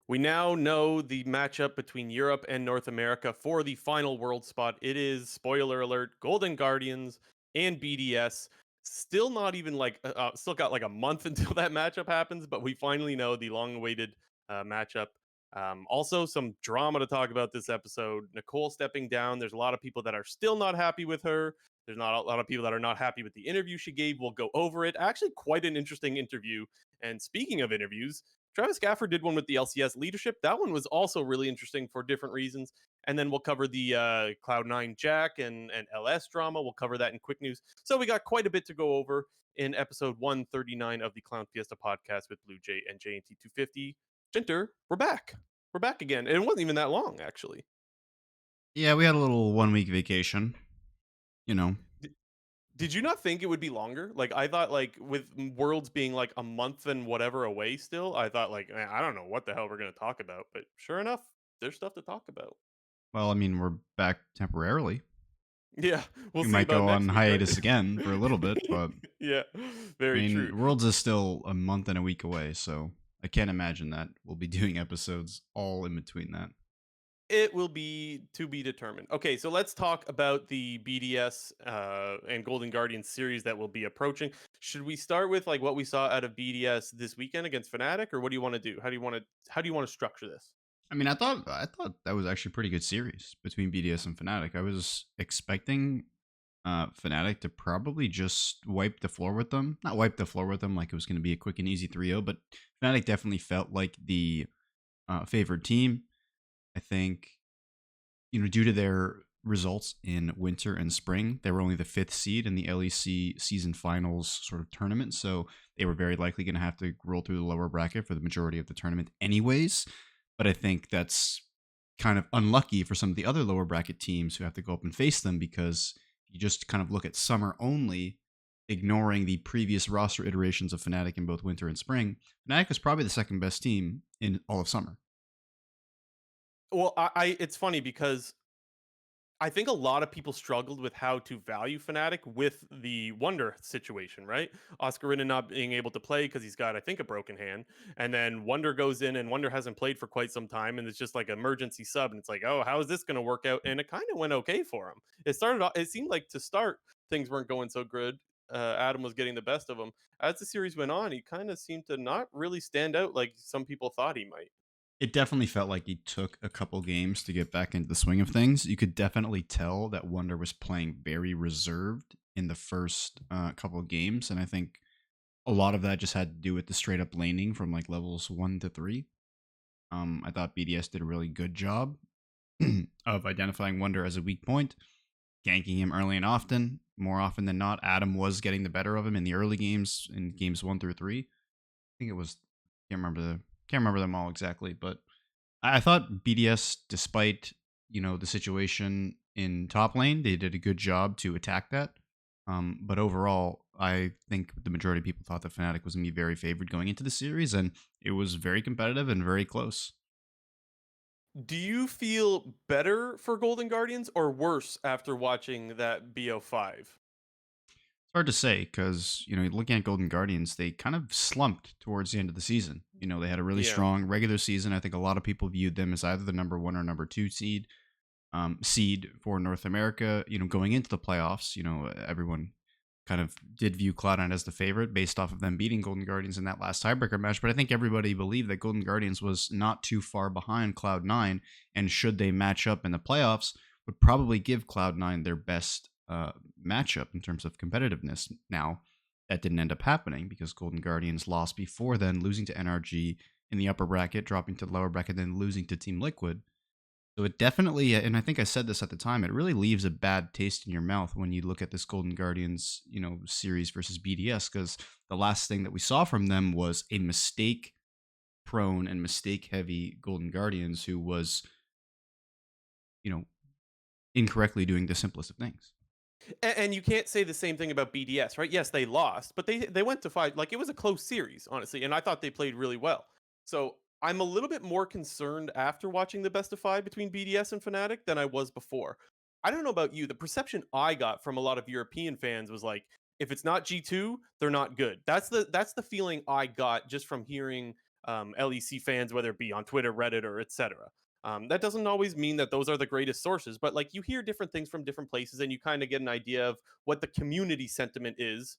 We now know the matchup between Europe and North America for the final world spot. It is, spoiler alert, Golden Guardians and BDS. Still not even still got like a month until that matchup happens, but we finally know the long awaited matchup. Also, some drama to talk about this episode. Nicole stepping down. There's a lot of people that are still not happy with her. There's not a lot of people that are not happy with the interview she gave. We'll go over it. Actually, quite an interesting interview. And speaking of interviews, Travis Gafford did one with the LCS Leadership. That one was also really interesting for different reasons. And then we'll cover the Cloud9 Jack and LS drama. We'll cover that in quick news. So we got quite a bit to go over in episode 139 of the Clown Fiesta podcast with Blue Jay and JNT 250. Jinter, we're back. We're back again. And it wasn't even that long, actually. Yeah, we had a little 1 week vacation. You know, Did you not think it would be longer? Like I thought, like with Worlds being like a month and whatever away still, I thought like man, I don't know what the hell we're gonna talk about, but sure enough, there's stuff to talk about. well, I mean, we're back temporarily. Yeah, we'll We see might about go on next week, right? hiatus again for a little bit, but Yeah, I very true. mean, Worlds is still a month and a week away, so I can't imagine that we'll be doing episodes all in between that. It will be to be determined. Okay, so let's talk about the BDS and Golden Guardian series that will be approaching. Should we start with like what we saw out of BDS this weekend against Fnatic, or what do you want to do? How do you want to structure this? I mean, I thought that was actually a pretty good series between BDS and Fnatic. I was expecting Fnatic to probably just wipe the floor with them. Not wipe the floor with them like it was going to be a quick and easy 3-0, but Fnatic definitely felt like the favored team. I think, due to their results in winter and spring, they were only the fifth seed in the LEC season finals sort of tournament. So they were very likely going to have to roll through the lower bracket for the majority of the tournament, anyways. But I think that's kind of unlucky for some of the other lower bracket teams who have to go up and face them, because you just kind of look at summer only, ignoring the previous roster iterations of Fnatic in both winter and spring. Fnatic was probably the second best team in all of summer. Well, I it's funny because I think a lot of people struggled with how to value Fnatic with the Wonder situation, right? Oscarina not being able to play because he's got, I think, a broken hand. And then Wonder goes in, and Wonder hasn't played for quite some time. And it's just like emergency sub. And it's like, oh, how is this going to work out? And it kind of went okay for him. It started off, it seemed like to start, things weren't going so good. Adam was getting the best of him. As the series went on, he kind of seemed to not really stand out like some people thought he might. It definitely felt like he took a couple games to get back into the swing of things. You could definitely tell that Wonder was playing very reserved in the first couple of games, and I think a lot of that just had to do with the straight up laning from like levels 1 to 3. I thought BDS did a really good job of identifying Wonder as a weak point, ganking him early and often. More often than not, Adam was getting the better of him in the early games, in games 1 through 3. I think it was, can't remember them all exactly, but I thought BDS, despite the situation in top lane, they did a good job to attack that. But overall, I think the majority of people thought that Fnatic was going to be very favored going into the series, and it was very competitive and very close. Do you feel better for Golden Guardians or worse after watching that BO5? It's hard to say because, looking at Golden Guardians, they kind of slumped towards the end of the season. They had a really Yeah. strong regular season. I think a lot of people viewed them as either the number one or number two seed for North America. Going into the playoffs, everyone kind of did view Cloud9 as the favorite based off of them beating Golden Guardians in that last tiebreaker match. But I think everybody believed that Golden Guardians was not too far behind Cloud9, and should they match up in the playoffs, would probably give Cloud9 their best matchup in terms of competitiveness. Now, that didn't end up happening because Golden Guardians lost before then, losing to NRG in the upper bracket, dropping to the lower bracket, then losing to Team Liquid. So it definitely, and I think I said this at the time, it really leaves a bad taste in your mouth when you look at this Golden Guardians, series versus BDS, because the last thing that we saw from them was a mistake prone and mistake heavy Golden Guardians who was, you know, incorrectly doing the simplest of things. And you can't say the same thing about BDS, right? Yes, they lost, but they went to five. Like it was a close series, honestly, and I thought they played really well. So I'm a little bit more concerned after watching the best of five between BDS and Fnatic than I was before. I don't know about you. The perception I got from a lot of European fans was like, if it's not G2, they're not good. That's the feeling I got just from hearing LEC fans, whether it be on Twitter, Reddit, or etc. That doesn't always mean that those are the greatest sources, but like you hear different things from different places, and you kind of get an idea of what the community sentiment is.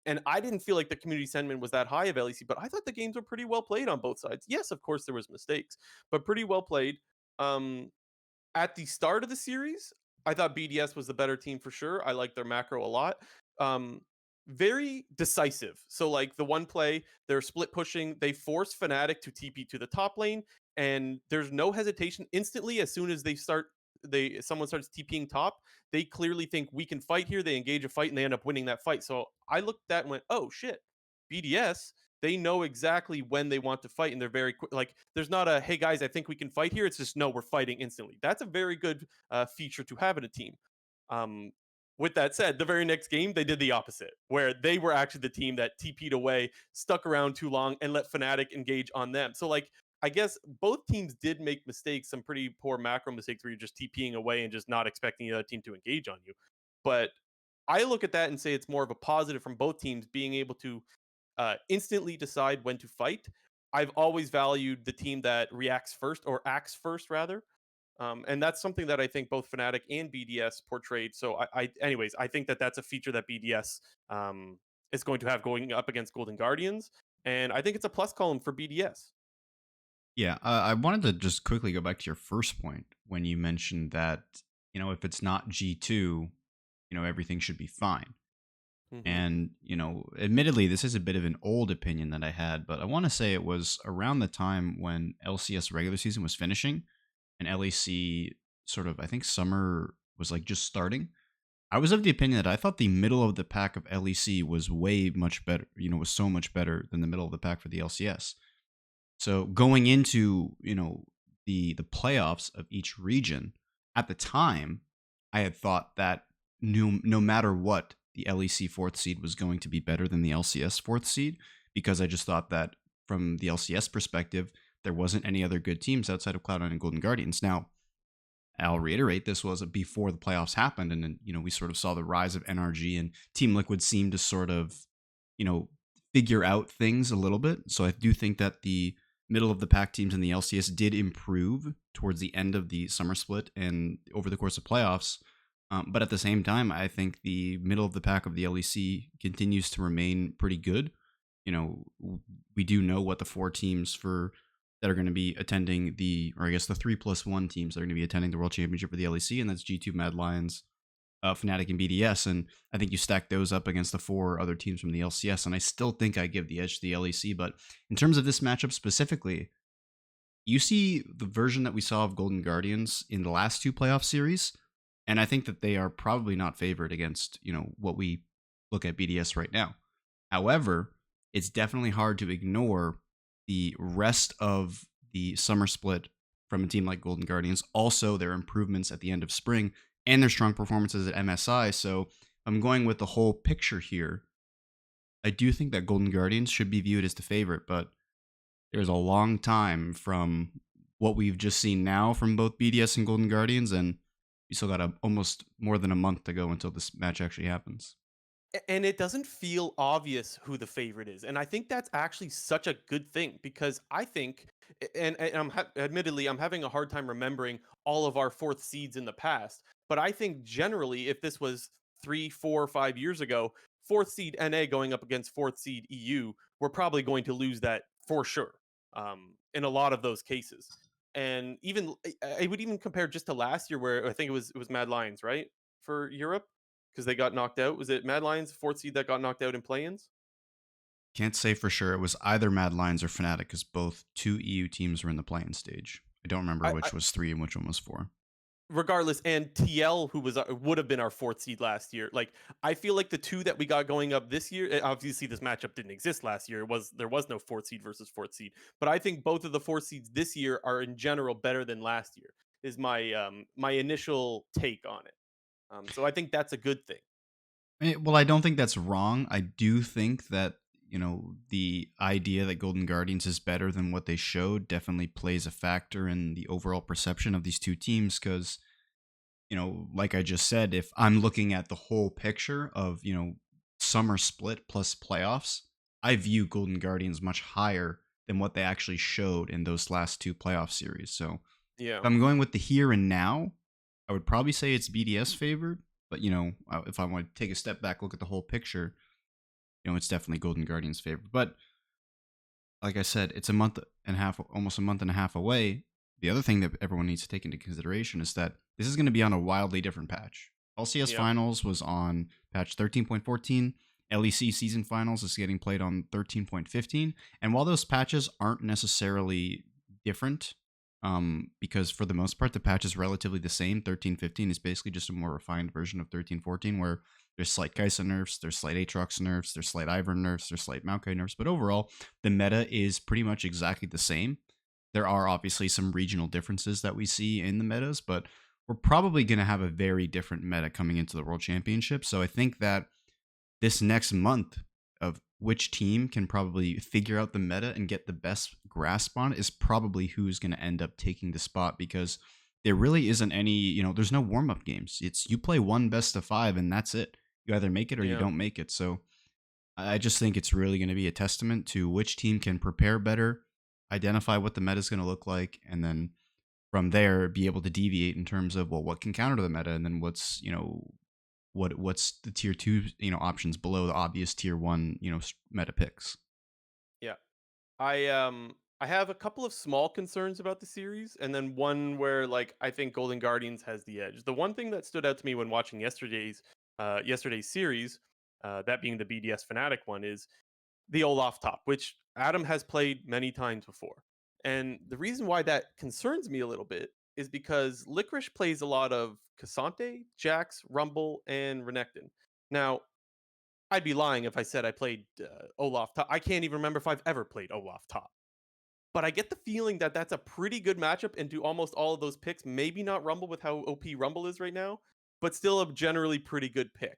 And I didn't feel like the community sentiment was that high of LEC, but I thought the games were pretty well played on both sides. Yes, of course there was mistakes, but pretty well played. Um, at the start of the series, I thought BDS was the better team for sure. I like their macro a lot. Um, Very decisive. So like the one play, they're split pushing, they force Fnatic to TP to the top lane, and there's no hesitation instantly as soon as someone starts TPing top, they clearly think we can fight here. They engage a fight and they end up winning that fight. So I looked at that and went, oh shit, BDS, they know exactly when they want to fight, and they're very quick. Like, there's not a hey guys, I think we can fight here. It's just no, we're fighting instantly. That's a very good feature to have in a team. Um, with that said, the very next game they did the opposite, where they were actually the team that TP'd away, stuck around too long, and let Fnatic engage on them. So like, I guess both teams did make mistakes, some pretty poor macro mistakes where you're just TPing away and just not expecting the other team to engage on you. But I look at that and say it's more of a positive from both teams being able to instantly decide when to fight. I've always valued the team that reacts first or acts first, rather. And that's something that I think both Fnatic and BDS portrayed. So anyways, I think that that's a feature that BDS is going to have going up against Golden Guardians, and I think it's a plus column for BDS. Yeah, I wanted to just quickly go back to your first point when you mentioned that, if it's not G2, everything should be fine. Hmm. And, admittedly, this is a bit of an old opinion that I had, but I want to say it was around the time when LCS regular season was finishing and LEC sort of, I think summer was like just starting. I was of the opinion that I thought the middle of the pack of LEC was way much better, was so much better than the middle of the pack for the LCS. So going into, the playoffs of each region, at the time, I had thought that no matter what, the LEC fourth seed was going to be better than the LCS fourth seed, because I just thought that from the LCS perspective, there wasn't any other good teams outside of Cloud9 and Golden Guardians. Now, I'll reiterate, this was before the playoffs happened, and then, we sort of saw the rise of NRG, and Team Liquid seemed to sort of, figure out things a little bit. So I do think that the middle of the pack teams in the LCS did improve towards the end of the summer split and over the course of playoffs. But at the same time, I think the middle of the pack of the LEC continues to remain pretty good. We do know what the four teams that are going to be attending or I guess the 3+1 teams that are going to be attending the World Championship for the LEC, and that's G2, Mad Lions, Fnatic, and BDS. And I think you stack those up against the four other teams from the LCS, and I still think I give the edge to the LEC. But in terms of this matchup specifically, you see the version that we saw of Golden Guardians in the last two playoff series, and I think that they are probably not favored against, what we look at BDS right now. However, it's definitely hard to ignore the rest of the summer split from a team like Golden Guardians, also their improvements at the end of spring, and their strong performances at MSI. So I'm going with the whole picture here. I do think that Golden Guardians should be viewed as the favorite, but there's a long time from what we've just seen now from both BDS and Golden Guardians, and we still got almost more than a month to go until this match actually happens. And it doesn't feel obvious who the favorite is, and I think that's actually such a good thing, because I think, and admittedly I'm having a hard time remembering all of our fourth seeds in the past, but I think generally if this was 3, 4, 5 years ago, fourth seed NA going up against fourth seed EU, we're probably going to lose that for sure, in a lot of those cases. And even I would even compare just to last year, where I think it was Mad Lions, right, for Europe, because they got knocked out. Was it Mad Lions, fourth seed, that got knocked out in play-ins? Can't say for sure. It was either Mad Lions or Fnatic, because both two EU teams were in the playing stage. I don't remember I which was three and which one was four. Regardless, and TL, who would have been our fourth seed last year. Like, I feel like the two that we got going up this year. Obviously, this matchup didn't exist last year. There was no fourth seed versus fourth seed. But I think both of the fourth seeds this year are in general better than last year. Is my initial take on it. So I think that's a good thing. Well, I don't think that's wrong. I do think that, the idea that Golden Guardians is better than what they showed definitely plays a factor in the overall perception of these two teams, because, like I just said, if I'm looking at the whole picture of, summer split plus playoffs, I view Golden Guardians much higher than what they actually showed in those last two playoff series. So if Yeah. I'm going with the here and now, I would probably say it's BDS favored. But if I want to take a step back, look at the whole picture, it's definitely Golden Guardians favored. But like I said, it's a month and a half, almost a month and a half away. The other thing that everyone needs to take into consideration is that this is going to be on a wildly different patch. LCS Yeah. Finals was on patch 13.14. LEC Season Finals is getting played on 13.15. And while those patches aren't necessarily different, because for the most part, the patch is relatively the same. 13.15 is basically just a more refined version of 13.14, where there's slight Geisa nerfs, there's slight Aatrox nerfs, there's slight Ivern nerfs, there's slight Maokai nerfs. But overall, the meta is pretty much exactly the same. There are obviously some regional differences that we see in the metas, but we're probably going to have a very different meta coming into the World Championship. So I think that this next month of which team can probably figure out the meta and get the best grasp on it is probably who's going to end up taking the spot, because there really isn't any, there's no warm-up games. It's you play one best of 5 and that's it. You either make it or you Yeah. don't make it. So I just think it's really going to be a testament to which team can prepare better, identify what the meta is going to look like, and then from there be able to deviate in terms of, well, what can counter the meta, and then what's the tier 2 options below the obvious tier 1 meta picks. Yeah. I have a couple of small concerns about the series, and then one where like I think Golden Guardians has the edge. The one thing that stood out to me when watching yesterday's series, that being the BDS Fnatic one, is the Olaf top, which Adam has played many times before. And the reason why that concerns me a little bit is because Licorice plays a lot of Cassante, Jax, Rumble, and Renekton. Now, I'd be lying if I said I played Olaf top. I can't even remember if I've ever played Olaf top. But I get the feeling that that's a pretty good matchup into almost all of those picks. Maybe not Rumble with how OP Rumble is right now, but still a generally pretty good pick.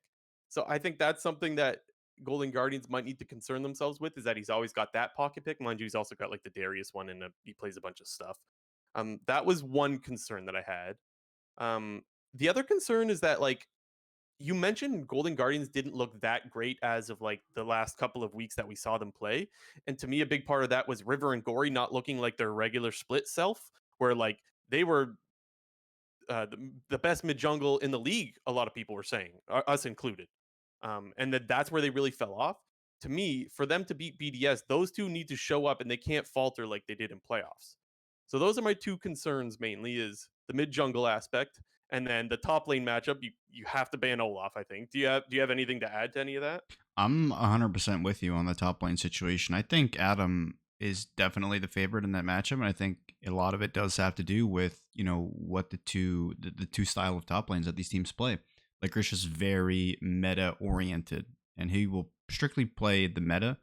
So I think that's something that Golden Guardians might need to concern themselves with, is that he's always got that pocket pick. Mind you, he's also got like the Darius one, and he plays a bunch of stuff. That was one concern that I had. The other concern is that like you mentioned Golden Guardians didn't look that great as of like the last couple of weeks that we saw them play. And to me, a big part of that was River and Gory not looking like their regular split self, where like they were the best mid jungle in the league, a lot of people were saying, us included. And that's where they really fell off. To me, for them to beat BDS, those two need to show up and they can't falter like they did in playoffs. So those are my two concerns mainly, is the mid jungle aspect, and then the top lane matchup. You have to ban Olaf, I think. Do you have anything to add to any of that? I'm 100% with you on the top lane situation. I think Adam is definitely the favorite in that matchup, and I think a lot of it does have to do with what the two style of top lanes that these teams play. Like Grish is very meta oriented, and he will strictly play the meta.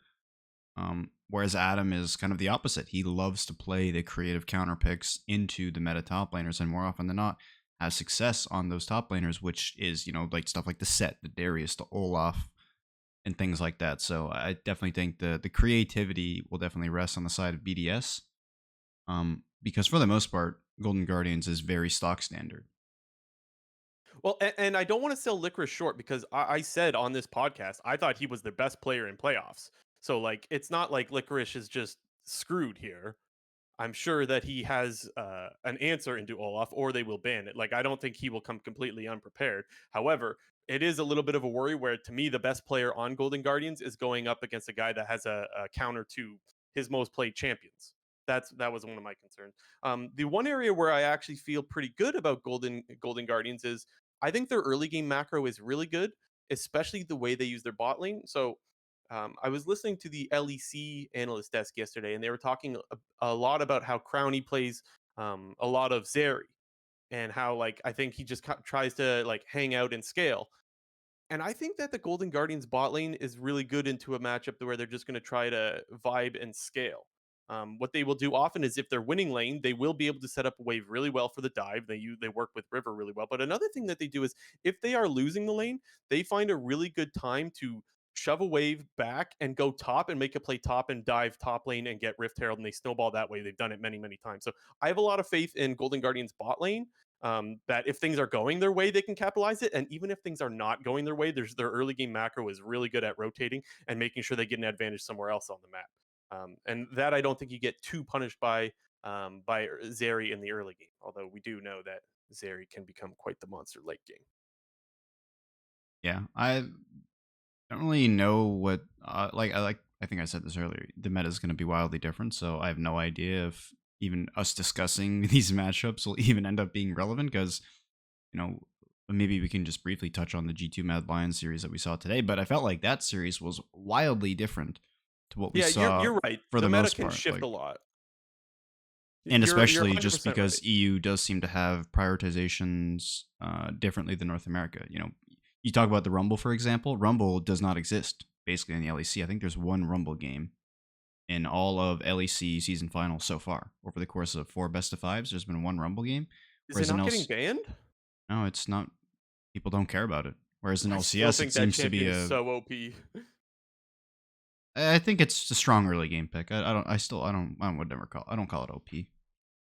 Whereas Adam is kind of the opposite. He loves to play the creative counter picks into the meta top laners, and more often than not has success on those top laners, which is like stuff like the Set, the Darius, the Olaf, and things like that. So I definitely think the creativity will definitely rest on the side of BDS, because for the most part, Golden Guardians is very stock standard. Well, and I don't want to sell Licorice short, because I said on this podcast I thought he was the best player in playoffs. So like it's not like Licorice is just screwed here. I'm sure that he has an answer into Olaf, or they will ban it. Like, I don't think he will come completely unprepared. However, it is a little bit of a worry where, to me, the best player on Golden Guardians is going up against a guy that has a counter to his most played champions. That was one of my concerns. The one area where I actually feel pretty good about Golden Guardians is I think their early game macro is really good, especially the way they use their bot lane. So I was listening to the LEC analyst desk yesterday, and they were talking a lot about how Crowny plays a lot of Zeri, and how like I think he just tries to like hang out and scale. And I think that the Golden Guardians bot lane is really good into a matchup where they're just going to try to vibe and scale. What they will do often is if they're winning lane, they will be able to set up a wave really well for the dive. They work with River really well. But another thing that they do is if they are losing the lane, they find a really good time to shove a wave back and go top and make a play top and dive top lane and get Rift Herald, and they snowball that way. They've done it many times. So I have a lot of faith in Golden Guardians bot lane, that if things are going their way, they can capitalize it. And even if things are not going their way, their early game macro is really good at rotating and making sure they get an advantage somewhere else on the map. And that I don't think you get too punished by Zeri in the early game. Although we do know that Zeri can become quite the monster late game. Yeah, I don't really know what I think I said this earlier. The meta is going to be wildly different, so I have no idea if even us discussing these matchups will even end up being relevant. Because you know, maybe we can just briefly touch on the G2 Mad Lions series that we saw today. But I felt like that series was wildly different to what we Yeah, you're saw you're right. for The the meta most can part. shift Like, a lot. and You're especially just 100% right. because EU does seem to have prioritizations differently than North America. You talk about the Rumble, for example. Rumble does not exist basically in the LEC. I think there's one Rumble game in all of LEC season finals so far. Over the course of 4 best of 5s, there's been one Rumble game. Is it Whereas in not getting LC, banned? no, it's not. People don't care about it. Whereas in I still LCS, it think that seems to be champion is a. so OP. I think it's a strong early game pick. I don't. I would never call. I don't call it OP.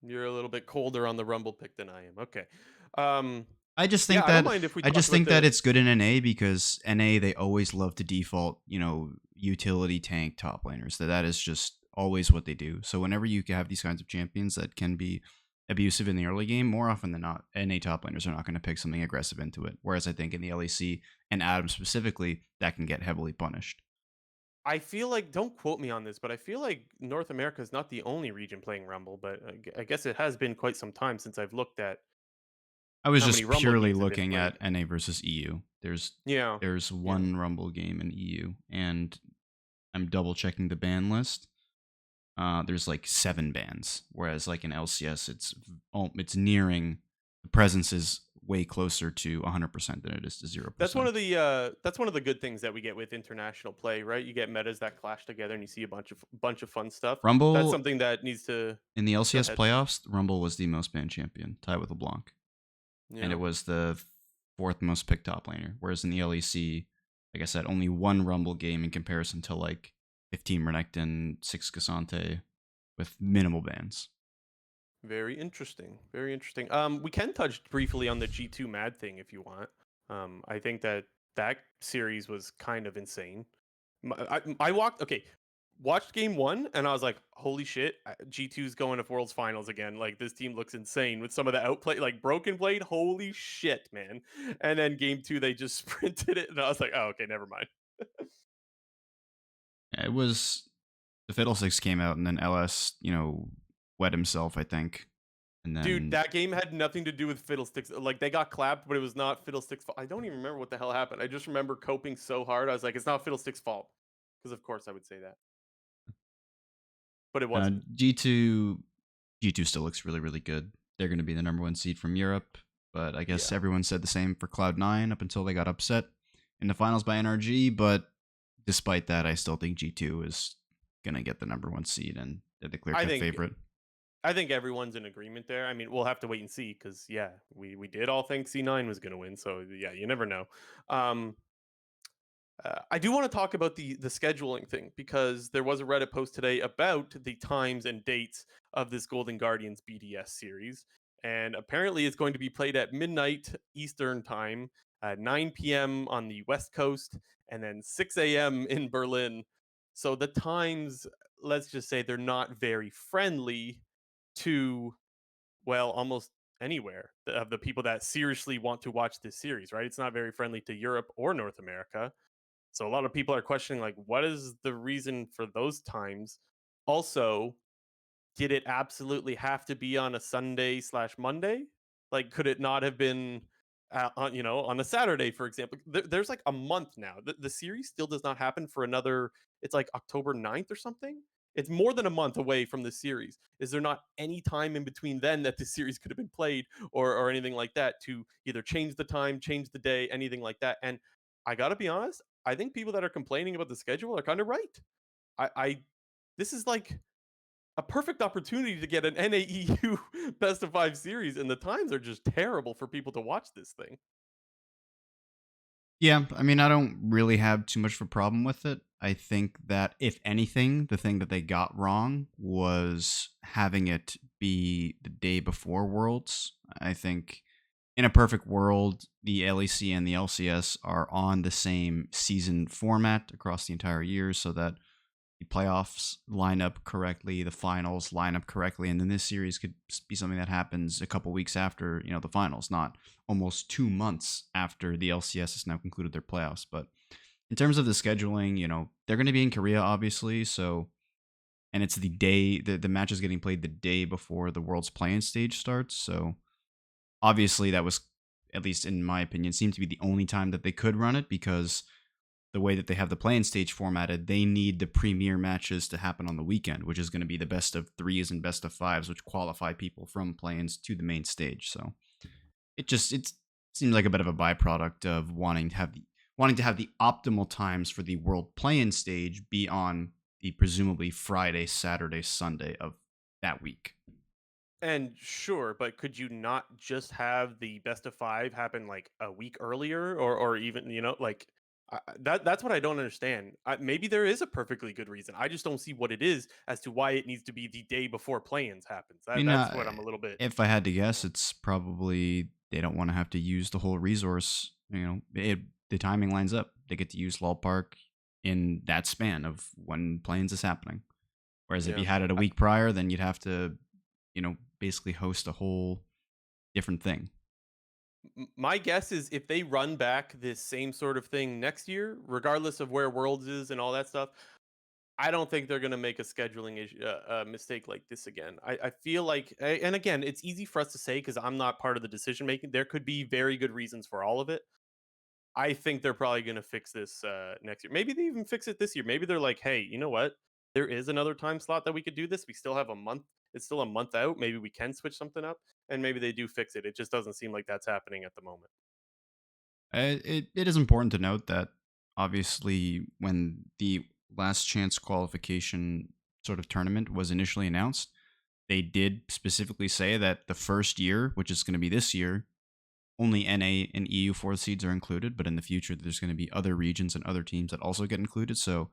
You're a little bit colder on the Rumble pick than I am. Okay. Um, I just yeah, think I don't that mind if we I talk just about think that the. it's good in NA because NA they always love to default, utility tank top laners. That is just always what they do. So whenever you have these kinds of champions that can be abusive in the early game, more often than not, NA top laners are not going to pick something aggressive into it. Whereas I think in the LEC and Adam specifically, that can get heavily punished. I feel like, don't quote me on this, but I feel like North America is not the only region playing Rumble, but I guess it has been quite some time since I've looked at I was how many just Rumble purely games have been looking played. at NA versus EU. Yeah, There's yeah. one Rumble game in EU, and I'm double checking the ban list. There's like 7 bans, whereas like in LCS, it's nearing the presence is way closer to 100% than it is to That's one 0%. of the good things that we get with international play, right? You get metas that clash together, and you see a bunch of fun stuff. That's Rumble something that needs to in the go LCS ahead. playoffs, Rumble was the most banned champion, tied with LeBlanc, and Yeah, it was the 4th most picked top laner. Whereas in the LEC, like I said, only one Rumble game in comparison to like 15 Renekton, 6 Cassante, with minimal bans. very interesting. Very interesting. We can touch briefly on the G2 Mad thing if you want. I think that series was kind of insane. I watched game one and I was like, holy shit, G2's going to Worlds Finals again. Like, this team looks insane with some of the outplay, like Broken Blade. Holy shit, man. And then game two, they just sprinted it. And I was like, oh, okay, never mind. It was the Fiddlesticks came out, and then LS, wet himself, I think, and Dude, then that game had nothing to do with Fiddlesticks. Like, they got clapped, but it was not Fiddlesticks' fault. I don't even remember what the hell happened. I just remember coping so hard. I was like, it's not Fiddlesticks' fault. Because, of course, I would say that. But it uh, wasn't. G2 G2 still looks really, really good. They're going to be the number 1 seed from Europe, but I guess Yeah. everyone said the same for Cloud9 up until they got upset in the finals by NRG. But despite that, I still think G2 is going to get the number 1 seed, and they're the clear I cut think favorite. I think everyone's in agreement there. I mean, we'll have to wait and see because yeah, we did all think C9 was going to win. So yeah, you never know. Um, I do want to talk about the scheduling thing because there was a Reddit post today about the times and dates of this Golden Guardians BDS series, and apparently it's going to be played at midnight Eastern time, 9 p.m. on the West Coast, and then 6 a.m. in Berlin. So the times, let's just say, they're not very friendly to, well, almost anywhere of the people that seriously want to watch this series, right? It's not very friendly to Europe or North America. So a lot of people are questioning, like, what is the reason for those times? Also, did it absolutely have to be on a Sunday slash Monday? Like, could it not have been, on a Saturday, for example? There's like a month now. The series still does not happen for another, it's like October 9th or something. It's more than a month away from the series. Is there not any time in between then that the series could have been played or anything like that to either change the time, change the day, anything like that? And I got to be honest, I think people that are complaining about the schedule are kind of right. I this is like a perfect opportunity to get an NAEU best of 5 series, and the times are just terrible for people to watch this thing. Yeah, I mean, I don't really have too much of a problem with it. I think that if anything, the thing that they got wrong was having it be the day before Worlds. I think in a perfect world, the LEC and the LCS are on the same season format across the entire year, so that the playoffs line up correctly, the finals line up correctly, and then this series could be something that happens a couple weeks after the finals, not almost 2 months after the LCS has now concluded their playoffs. But in terms of the scheduling, they're going to be in Korea, obviously, so and it's the day the match is getting played the day before the world's playing stage starts. So obviously, that was, at least in my opinion, seemed to be the only time that they could run it because the way that they have the playing stage formatted, they need the premier matches to happen on the weekend, which is going to be the best of threes and best of fives, which qualify people from play-ins to the main stage. So it seems like a bit of a byproduct of wanting to have the optimal times for the world play-in stage be on the presumably Friday, Saturday, Sunday of that week. And sure, but could you not just have the best of five happen like a week earlier, or even like that's what I don't understand. Maybe there is a perfectly good reason. I just don't see what it is as to why it needs to be the day before play-ins happens. I mean, That's what I'm a little bit. if I had to guess, it's probably they don't want to have to use the whole resource. The timing lines up. They get to use Lal Park in that span of when planes is happening. Whereas if Yeah. you had it a week prior, then you'd have to, basically host a whole different thing. My guess is if they run back this same sort of thing next year, regardless of where Worlds is and all that stuff, I don't think they're going to make a scheduling mistake like this again. I feel like, and again, it's easy for us to say because I'm not part of the decision making. There could be very good reasons for all of it. I think they're probably going to fix this next year. Maybe they even fix it this year. Maybe they're like, hey, you know what? There is another time slot that we could do this. We still have a month. It's still a month out. Maybe we can switch something up, and maybe they do fix it. It just doesn't seem like that's happening at the moment. It is important to note that obviously when the last chance qualification sort of tournament was initially announced, they did specifically say that the first year, which is going to be this year, only NA and EU fourth seeds are included, but in the future there's going to be other regions and other teams that also get included. So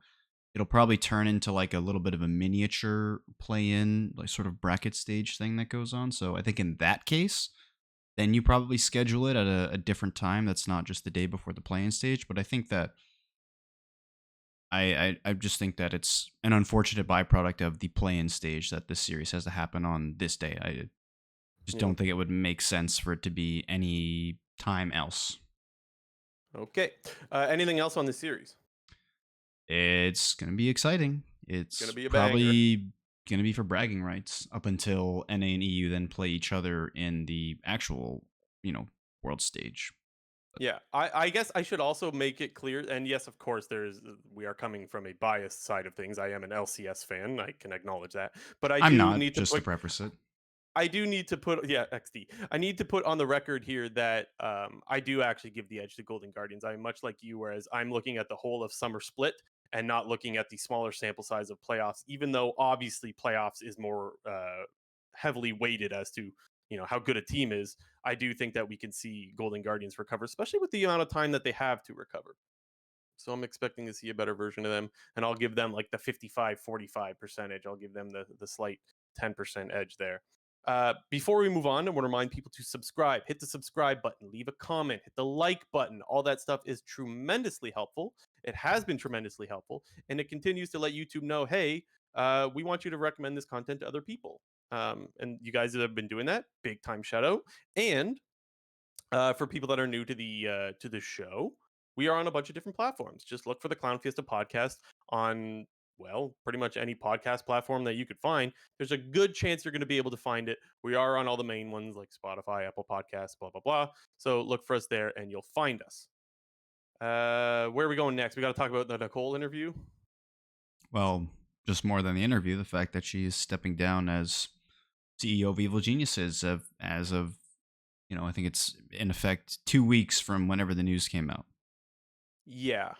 it'll probably turn into like a little bit of a miniature play-in, like sort of bracket stage thing that goes on. So I think in that case, then you probably schedule it at a different time. That's not just the day before the play-in stage. But I think that I just think that it's an unfortunate byproduct of the play-in stage that this series has to happen on this day. I just Yeah. don't think it would make sense for it to be any time else. Okay. Anything else on this series? It's gonna be exciting. Gonna It's be a banger. probably gonna be for bragging rights up until NA and EU then play each other in the actual, world stage. Yeah, I guess I should also make it clear, and yes, of course, we are coming from a biased side of things. I am an LCS fan. I can acknowledge that, but I'm not, just to preface it. I do need to put, yeah, XD. I need to put on the record here that I do actually give the edge to Golden Guardians. I'm much like you, whereas I'm looking at the whole of summer split and not looking at the smaller sample size of playoffs. Even though obviously playoffs is more heavily weighted as to how good a team is, I do think that we can see Golden Guardians recover, especially with the amount of time that they have to recover. So I'm expecting to see a better version of them, and I'll give them like the 55-45 percentage. I'll give them the slight 10% edge there. Before we move on, I want to remind people to subscribe. Hit the subscribe button, leave a comment, hit the like button. All that stuff is tremendously helpful. It has been tremendously helpful, and it continues to let YouTube know, hey, we want you to recommend this content to other people. And you guys that have been doing that, big time shout out. And for people that are new to the show, we are on a bunch of different platforms. Just look for the Clown Fiesta podcast on pretty much any podcast platform that you could find. There's a good chance you're going to be able to find it. We are on all the main ones like Spotify, Apple Podcasts, blah blah blah. So look for us there, and you'll find us. Where are we going next? We got to talk about the Nicole interview. Well, just more than the interview, the fact that she is stepping down as CEO of Evil Geniuses as of I think it's in effect 2 weeks from whenever the news came out. Yeah.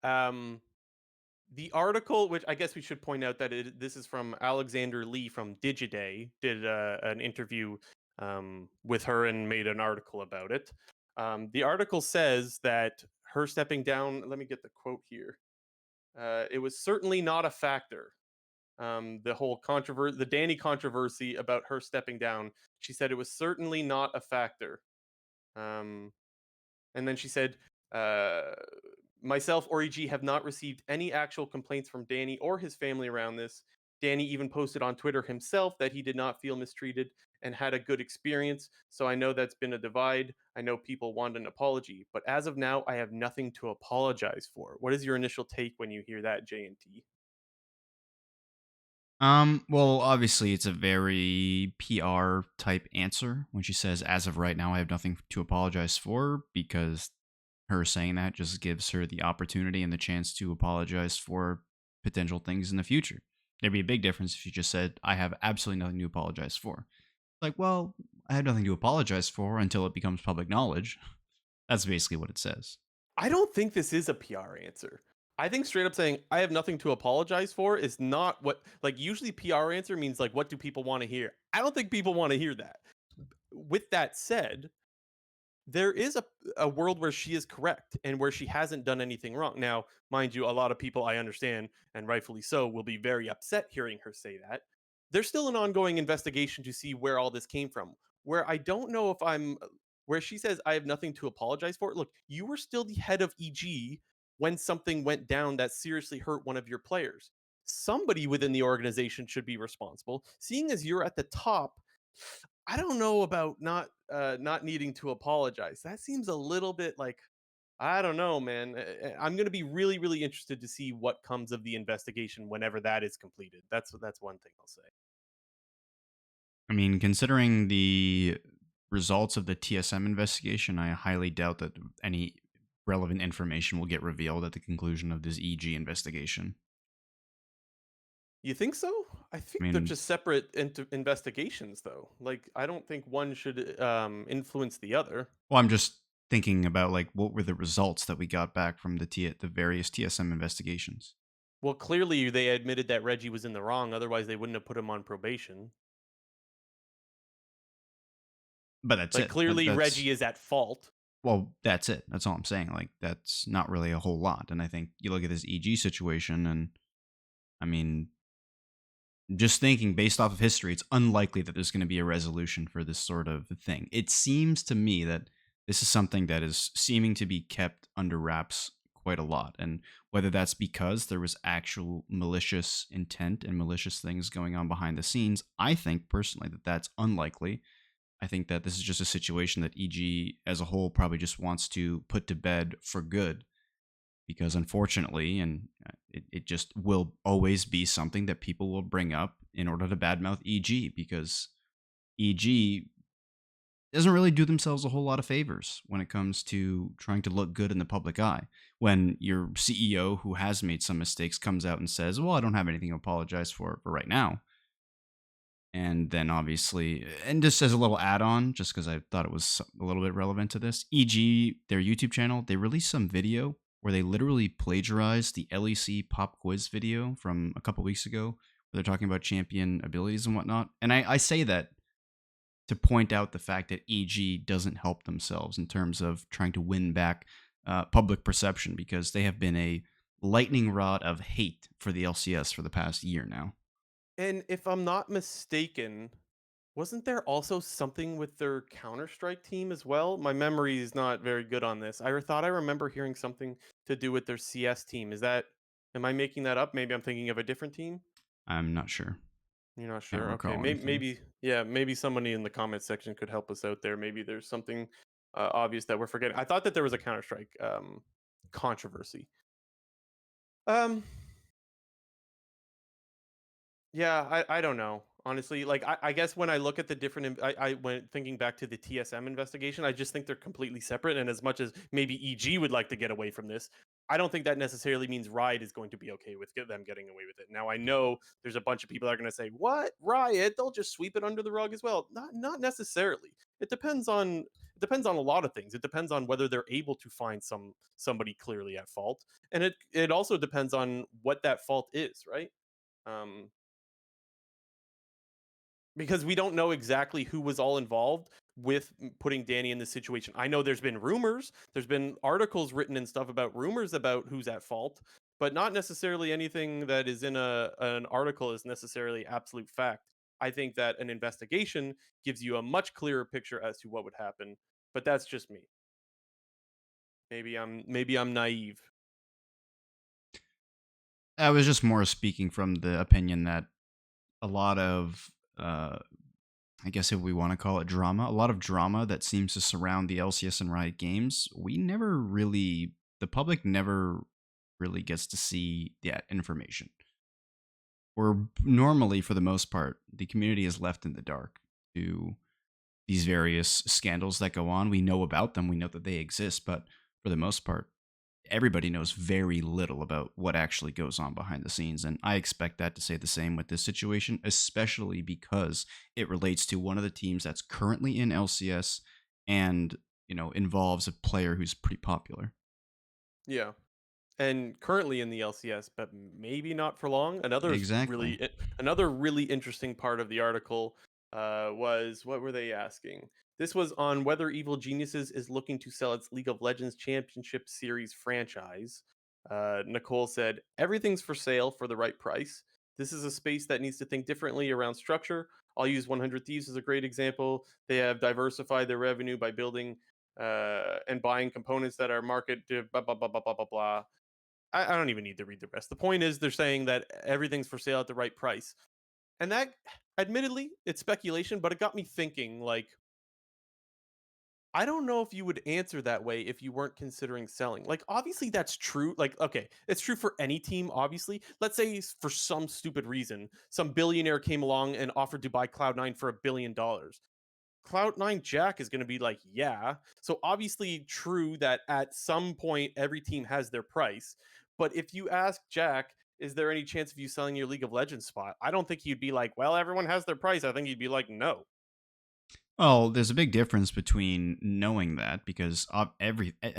Um, The article, which I guess we should point out that this is from Alexander Lee from Digiday, did an interview with her and made an article about it. The article says that her stepping down, let me get the quote here. It was certainly not a factor. The whole controversy, the Danny controversy about her stepping down, she said it was certainly not a factor. Um, and then she said, uh, Myself or EG have not received any actual complaints from Danny or his family around this. Danny even posted on Twitter himself that he did not feel mistreated and had a good experience. So I know that's been a divide. I know people want an apology, but as of now, I have nothing to apologize for. What is your initial take when you hear that, J&T? Well, obviously it's a very PR type answer when she says, as of right now, I have nothing to apologize for, because her saying that just gives her the opportunity and the chance to apologize for potential things in the future. There'd be a big difference if she just said, I have absolutely nothing to apologize for. Like, well, I have nothing to apologize for until it becomes public knowledge. That's basically what it says. I don't think this is a PR answer. I think straight up saying I have nothing to apologize for is not what, like, usually PR answer means like what do people want to hear? I don't think people want to hear that. With that said, there is a world where she is correct and where she hasn't done anything wrong. Now, mind you, a lot of people, I understand, and rightfully so, will be very upset hearing her say that. There's still an ongoing investigation to see where all this came from. Where I don't know if I'm, where she says, I have nothing to apologize for. Look, you were still the head of EG when something went down that seriously hurt one of your players. Somebody within the organization should be responsible. Seeing as you're at the top, I don't know about not needing to apologize. That seems a little bit like, I don't know, man. I'm going to be really really interested to see what comes of the investigation whenever that is completed. That's one thing I'll say. I mean, considering the results of the TSM investigation, I highly doubt that any relevant information will get revealed at the conclusion of this EG investigation. You think so? I I think they're mean, just separate investigations though. Like I don't think one should influence the other. well, I'm just thinking about like what were the results that we got back from the various TSM investigations. Well, clearly they admitted that Reggie was in the wrong, otherwise they wouldn't have put him on probation. But that's Like it. clearly That's Reggie is at fault. well, that's it. That's all I'm saying. Like that's not really a whole lot. And I think you look at this EG situation, and I mean, just thinking based off of history, it's unlikely that there's going to be a resolution for this sort of thing. It seems to me that this is something that is seeming to be kept under wraps quite a lot. And whether that's because there was actual malicious intent and malicious things going on behind the scenes, I think personally that that's unlikely. I think that this is just a situation that EG as a whole probably just wants to put to bed for good, because unfortunately, and it just will always be something that people will bring up in order to badmouth EG, because EG doesn't really do themselves a whole lot of favors when it comes to trying to look good in the public eye. When your CEO, who has made some mistakes, comes out and says, well, I don't have anything to apologize for right now. And then obviously, and just as a little add-on, just because I thought it was a little bit relevant to this, EG, their YouTube channel, they released some video where they literally plagiarized the LEC pop quiz video from a couple weeks ago, where they're talking about champion abilities and whatnot. And I say that to point out the fact that EG doesn't help themselves in terms of trying to win back public perception, because they have been a lightning rod of hate for the LCS for the past year now. And if I'm not mistaken, wasn't there also something with their Counter Strike team as well? My memory is not very good on this. Thought I remember hearing something to do with their CS team. Is that, am I making that up? Maybe I'm thinking of a different team. I'm not sure. You're not Can't sure? Okay. recall anything. Maybe, yeah, maybe somebody in the comment section could help us out there. Maybe there's something obvious that we're forgetting. I thought that there was a Counter Strike controversy. Um, Yeah, I don't know. Honestly, like I guess when I look at the different, I went thinking back to the TSM investigation. I just think they're completely separate. And as much as maybe EG would like to get away from this, I don't think that necessarily means Riot is going to be okay with them getting away with it. Now I know there's a bunch of people that are going to say, "What Riot? They'll just sweep it under the rug as well." Not necessarily. It depends on a lot of things. It depends on whether they're able to find somebody clearly at fault, and it also depends on what that fault is, right? Um, because we don't know exactly who was all involved with putting Danny in this situation. I know there's been rumors, there's been articles written and stuff about rumors about who's at fault, but not necessarily anything that is in a an article is necessarily absolute fact. I think that an investigation gives you a much clearer picture as to what would happen, but that's just me. Maybe I'm naive. I was just more speaking from the opinion that a lot of, I guess if we want to call it drama, a lot of drama that seems to surround the LCS and Riot games, the public never really gets to see that information. Or normally, for the most part, the community is left in the dark to these various scandals that go on. We know about them, we know that they exist, but for the most part, everybody knows very little about what actually goes on behind the scenes. And I expect that to say the same with this situation, especially because it relates to one of the teams that's currently in LCS and, involves a player who's pretty popular. Yeah. And currently in the LCS, but maybe not for long. Exactly. Another really interesting part of the article was, what were they asking? This was on whether Evil Geniuses is looking to sell its League of Legends Championship Series franchise. Nicole said, "Everything's for sale for the right price. This is a space that needs to think differently around structure. I'll use 100 Thieves as a great example. They have diversified their revenue by building and buying components that are market to blah blah blah blah blah blah blah. I don't even need to read the rest. The point is, they're saying that everything's for sale at the right price, and that, admittedly, it's speculation, but it got me thinking. Like, I don't know if you would answer that way if you weren't considering selling. Like, obviously, that's true. Like, okay, it's true for any team. Obviously, let's say for some stupid reason, some billionaire came along and offered to buy Cloud9 for $1 billion. Cloud9 Jack is going to be like, yeah. So obviously true that at some point every team has their price. But if you ask Jack, is there any chance of you selling your League of Legends spot? I don't think he'd be like, well, everyone has their price. I think he'd be like, no. Well, there's a big difference between knowing that because I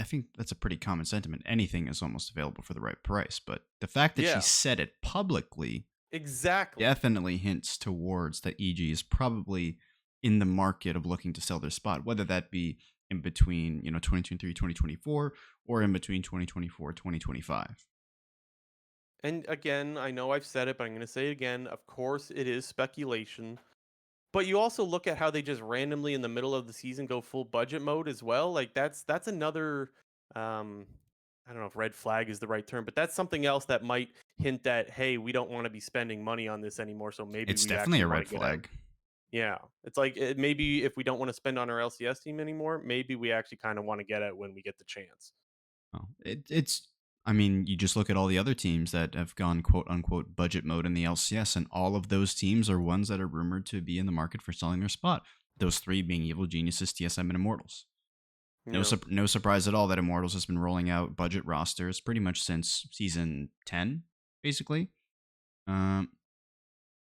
think that's a pretty common sentiment. Anything is almost available for the right price, but the fact that she Yeah, said it publicly exactly. definitely hints towards that EG is probably in the market of looking to sell their spot, whether that be in between, 2023, 2024, or in between 2024, 2025. And again, I know I've said it, but I'm going to say it again. Of course, it is speculation. But you also look at how they just randomly in the middle of the season go full budget mode as well. Like that's another um I don't know if red flag is the right term, but that's something else that might hint that, hey, we don't want to be spending money on this anymore, so maybe It's we definitely actually a want to red get out. flag. Yeah. It's like maybe if we don't want to spend on our LCS team anymore, maybe we actually kind of want to get out when we get the chance. Oh, I mean, you just look at all the other teams that have gone quote unquote budget mode in the LCS, and all of those teams are ones that are rumored to be in the market for selling their spot. Those three being Evil Geniuses, TSM, and Immortals. No, Yeah. no surprise at all that Immortals has been rolling out budget rosters pretty much since season 10, basically. Um,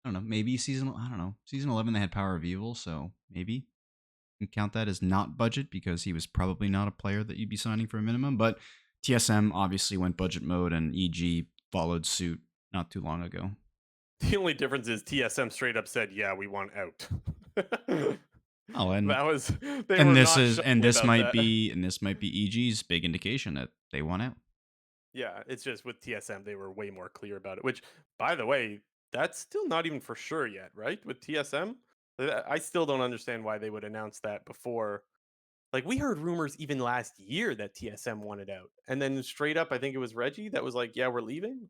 I don't know, maybe I don't know, season 11 they had Power of Evil, so maybe you can count that as not budget because he was probably not a player that you'd be signing for a minimum. But TSM obviously went budget mode, and EG followed suit not too long ago. The only difference is TSM straight up said, "Yeah, we want out." Oh, That was they were not shy about that. and this might be EG's big indication that they want out. Yeah, it's just with TSM they were way more clear about it. Which, by the way, that's still not even for sure yet, right? With TSM, I still don't understand why they would announce that before. Like we heard rumors even last year that TSM wanted out, and then straight up, I think it was Reggie that was like, "Yeah, we're leaving."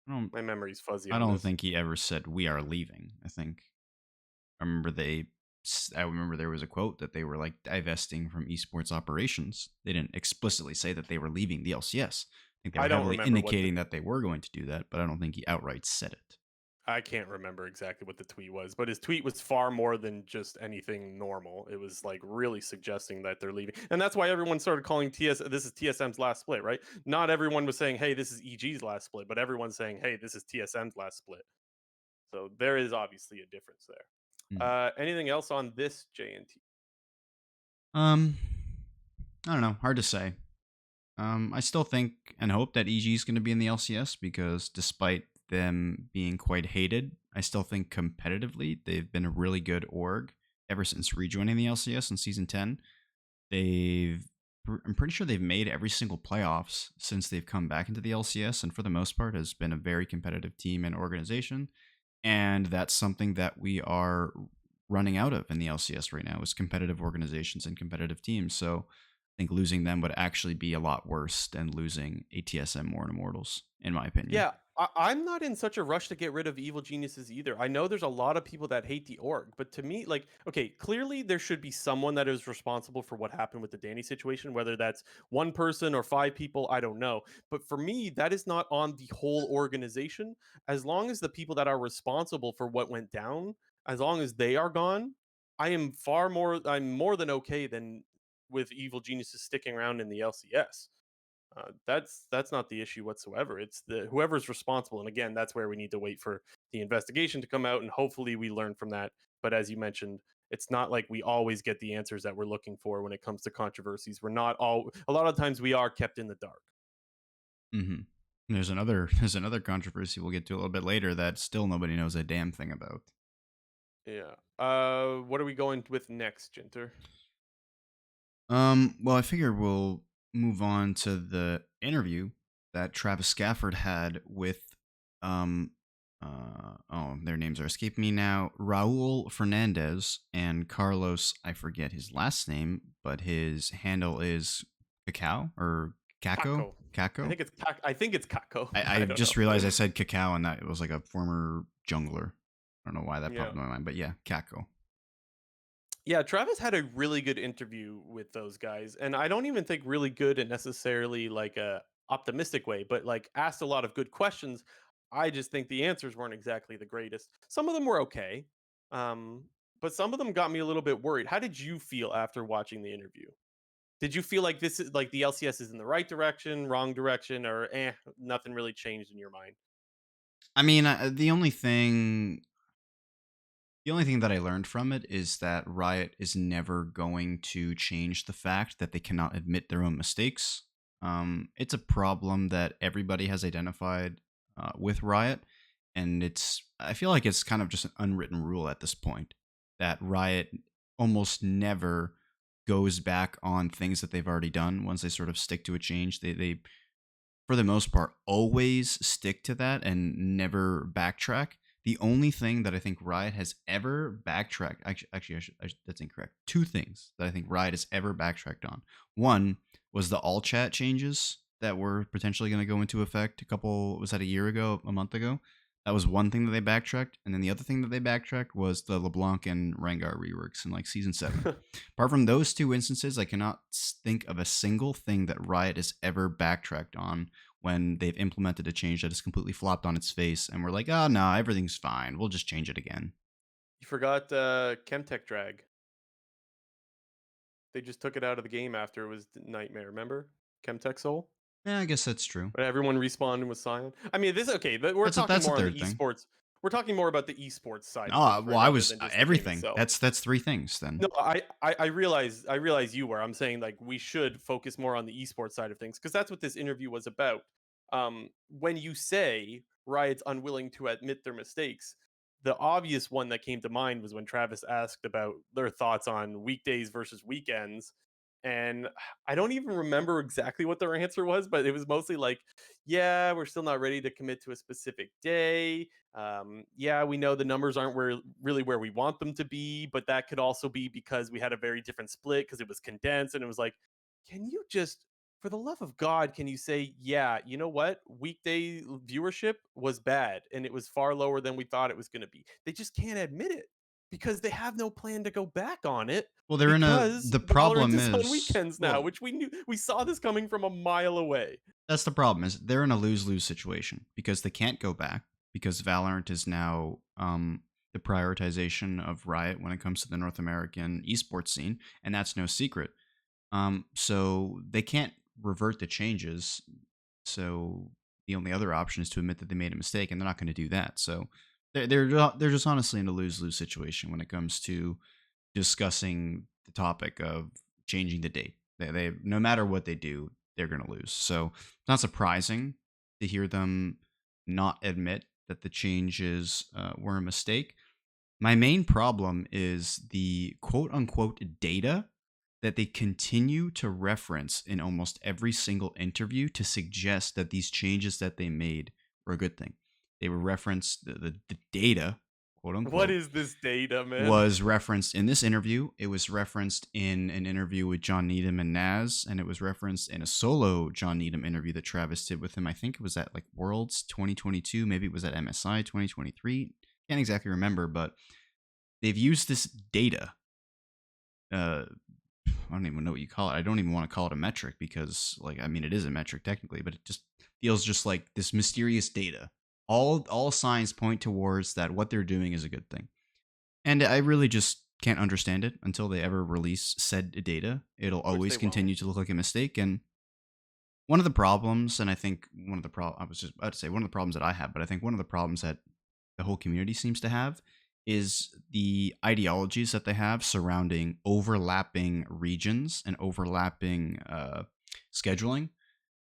I don't, My memory's fuzzy I on don't this. think he ever said we are leaving. I remember I remember there was a quote that they were like divesting from esports operations. They didn't explicitly say that they were leaving the LCS. I think they I were don't heavily remember what the indicating that they were going to do that, but I don't think he outright said it. I can't remember exactly what the tweet was, but his tweet was far more than just anything normal. It was like really suggesting that they're leaving. And that's why everyone started calling this is TSM's last split, right? Not everyone was saying, "Hey, this is EG's last split," but everyone's saying, "Hey, this is TSM's last split." So there is obviously a difference there. Mm. Anything else on this JNT? Um, I don't know. Hard to say. I still think and hope that EG is going to be in the LCS because despite them being quite hated, I still think competitively they've been a really good org ever since rejoining the LCS in season 10. They've I'm pretty sure they've made every single playoffs since they've come back into the LCS, and for the most part has been a very competitive team and organization. And that's something that we are running out of in the LCS right now is competitive organizations and competitive teams. So I think losing them would actually be a lot worse than losing ATSM or Immortals. in my opinion. Yeah, I'm not in such a rush to get rid of evil geniuses either. I know there's a lot of people that hate the org, but to me, like, okay, clearly there should be someone that is responsible for what happened with the Danny situation, whether that's one person or five people, I don't know. But for me, that is not on the whole organization. As long as the people that are responsible for what went down, as long as they are gone, I'm more than okay than with evil geniuses sticking around in the LCS. That's not the issue whatsoever. It's the whoever's responsible, and again, that's where we need to wait for the investigation to come out, and hopefully we learn from that. But as you mentioned, it's not like we always get the answers that we're looking for when it comes to controversies. We're not all. A lot of times we are kept in the dark. Hmm. There's another controversy we'll get to a little bit later that still nobody knows a damn thing about. Yeah. What are we going with next, Jinter? Well, I figure we'll move on to the interview that Travis Gafford had with, um, their names are escaping me now. Raul Fernandez and Carlos. I forget his last name, but his handle is Cacao or Caco. Kako. Caco. I think it's Kako. I I don't just know. realized I said Cacao, and that it was like a former jungler. I don't know why that Yeah. popped in my mind, but yeah, Caco. Yeah, Travis had a really good interview with those guys, and I don't even think really good in necessarily like a optimistic way, but like asked a lot of good questions. I just think the answers weren't exactly the greatest. Some of them were okay, um, but some of them got me a little bit worried. How did you feel after watching the interview? Did you feel like this is like the LCS is in the right direction, wrong direction, or nothing really changed in your mind? I mean, the only thing that I learned from it is that Riot is never going to change the fact that they cannot admit their own mistakes. It's a problem that everybody has identified with Riot, and I feel like it's kind of just an unwritten rule at this point that Riot almost never goes back on things that they've already done once they sort of stick to a change. They for the most part, always stick to that and never backtrack. The only thing that I think Riot has ever backtracked, that's incorrect. Two things that I think Riot has ever backtracked on. One was the all chat changes that were potentially going to go into effect was that a year ago, a month ago? That was one thing that they backtracked. And then the other thing that they backtracked was the LeBlanc and Rengar reworks in like season 7. Apart from those two instances, I cannot think of a single thing that Riot has ever backtracked on when they've implemented a change that is completely flopped on its face and we're like, oh, no, everything's fine. We'll just change it again. You forgot Chemtech drag. They just took it out of the game after it was Nightmare. Remember Chemtech Soul? Yeah, I guess that's true. When everyone respawned and was silent. I mean, this okay, but we're talking That's a more on the third thing. esports. We're talking more about the esports side of Oh, things, well, right? I Rather was than just the game everything. itself. That's three things then. No, I realize you were. I'm saying like we should focus more on the esports side of things because that's what this interview was about. When you say Riot's unwilling to admit their mistakes, the obvious one that came to mind was when Travis asked about their thoughts on weekdays versus weekends. And I don't even remember exactly what their answer was, but it was mostly like, yeah, we're still not ready to commit to a specific day. Yeah, we know the numbers aren't really where we want them to be, but that could also be because we had a very different split because it was condensed. And it was like, can you just, for the love of God, can you say, yeah, you know what? Weekday viewership was bad and it was far lower than we thought it was going to be. They just can't admit it because they have no plan to go back on it Well, because the Valorant problem is on is, weekends now, well, which we saw this coming from a mile away. that's the problem is they're in a lose-lose situation because they can't go back because Valorant is now the prioritization of Riot when it comes to the North American esports scene, and that's no secret. So they can't revert the changes. So the only other option is to admit that they made a mistake, and they're not going to do that. So they're just honestly in a lose-lose situation when it comes to discussing the topic of changing the date. They no matter what they do, they're going to lose. So it's not surprising to hear them not admit that the changes were a mistake. My main problem is the quote unquote data that they continue to reference in almost every single interview to suggest that these changes that they made were a good thing. They were reference the data quote What unquote, is this data, man? was referenced in this interview. It was referenced in an interview with John Needham and Naz, and it was referenced in a solo John Needham interview that Travis did with him. I think it was at like Worlds 2022, maybe it was at MSI 2023. Can't exactly remember, but they've used this data. I don't even know what you call it. I don't even want to call it a metric because, like, I mean, it is a metric technically, but it just feels just like this mysterious data. All signs point towards that what they're doing is a good thing. And I really just can't understand it until they ever release said data. It'll Which always they won't. continue to look like a mistake. And one of the problems, and I think one of the I was just about to say one of the problems that I have, but I think one of the problems that the whole community seems to have is the ideologies that they have surrounding overlapping regions and overlapping scheduling.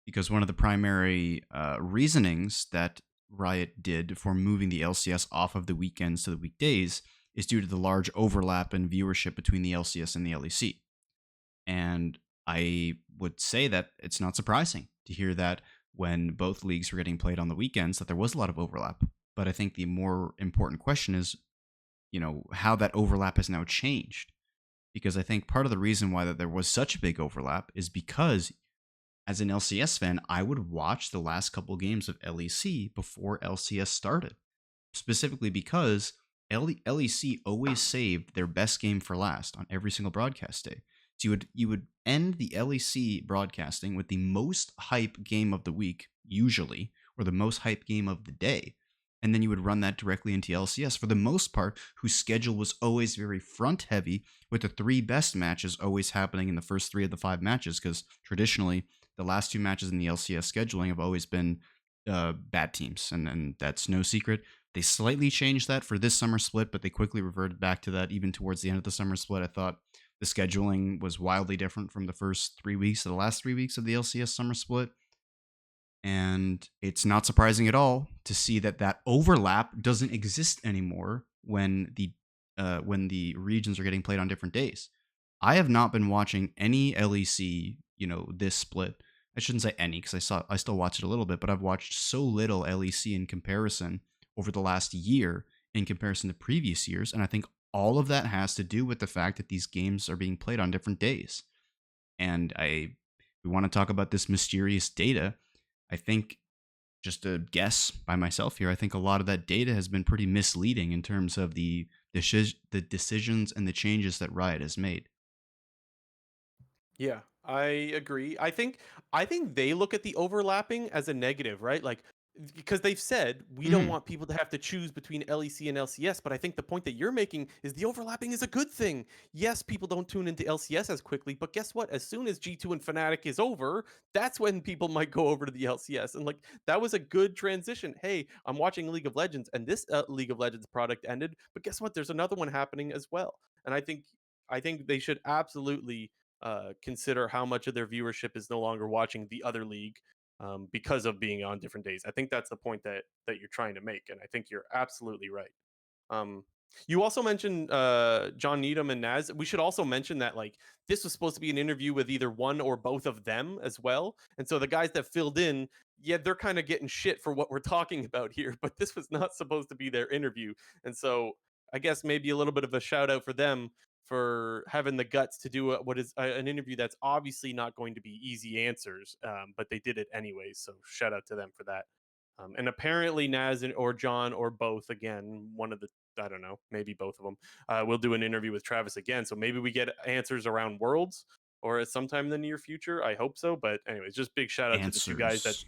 Because one of the primary reasonings that Riot did for moving the LCS off of the weekends to the weekdays is due to the large overlap in viewership between the LCS and the LEC. And I would say that it's not surprising to hear that when both leagues were getting played on the weekends, that there was a lot of overlap. But I think the more important question is, how that overlap has now changed. Because I think part of the reason why that there was such a big overlap is because as an LCS fan, I would watch the last couple games of LEC before LCS started, specifically because LEC always saved their best game for last on every single broadcast day. So you would end the LEC broadcasting with the most hype game of the week, usually, or the most hype game of the day. And then you would run that directly into LCS for the most part, whose schedule was always very front heavy, with the three best matches always happening in the first three of the five matches, because traditionally the last two matches in the LCS scheduling have always been bad teams, and that's no secret. They slightly changed that for this summer split, but they quickly reverted back to that even towards the end of the summer split. I thought the scheduling was wildly different from the first 3 weeks to the last 3 weeks of the LCS summer split. And it's not surprising at all to see that that overlap doesn't exist anymore when the regions are getting played on different days. I have not been watching any LEC, this split. I shouldn't say any because I still watch it a little bit, but I've watched so little LEC in comparison over the last year in comparison to previous years, and I think all of that has to do with the fact that these games are being played on different days. And we want to talk about this mysterious data. I think, just a guess by myself here, I think a lot of that data has been pretty misleading in terms of the decisions and the changes that Riot has made. Yeah, I agree. I think they look at the overlapping as a negative, right? Like because they've said we don't Mhm. want people to have to choose between LEC and LCS, but I think the point that you're making is the overlapping is a good thing. Yes, people don't tune into LCS as quickly, but guess what? As soon as G2 and Fnatic is over, that's when people might go over to the LCS. And like that was a good transition. Hey, I'm watching League of Legends and this League of Legends product ended, but guess what? There's another one happening as well. And I think they should absolutely consider how much of their viewership is no longer watching the other league because of being on different days. I think that's the point that you're trying to make, and I think you're absolutely right. Um, you also mentioned John Needham and Naz. We should also mention that like this was supposed to be an interview with either one or both of them as well. And so the guys that filled in, yeah, they're kind of getting shit for what we're talking about here, but this was not supposed to be their interview. And so I guess maybe a little bit of a shout out for them for having the guts to do what is an interview that's obviously not going to be easy answers, but they did it anyways. So shout out to them for that. And apparently Naz or John or both again, one of the I don't know, maybe both of them. We'll do an interview with Travis again, so maybe we get answers around Worlds or at sometime in the near future. I hope so. But anyways, just big shout out to the two guys that Answers.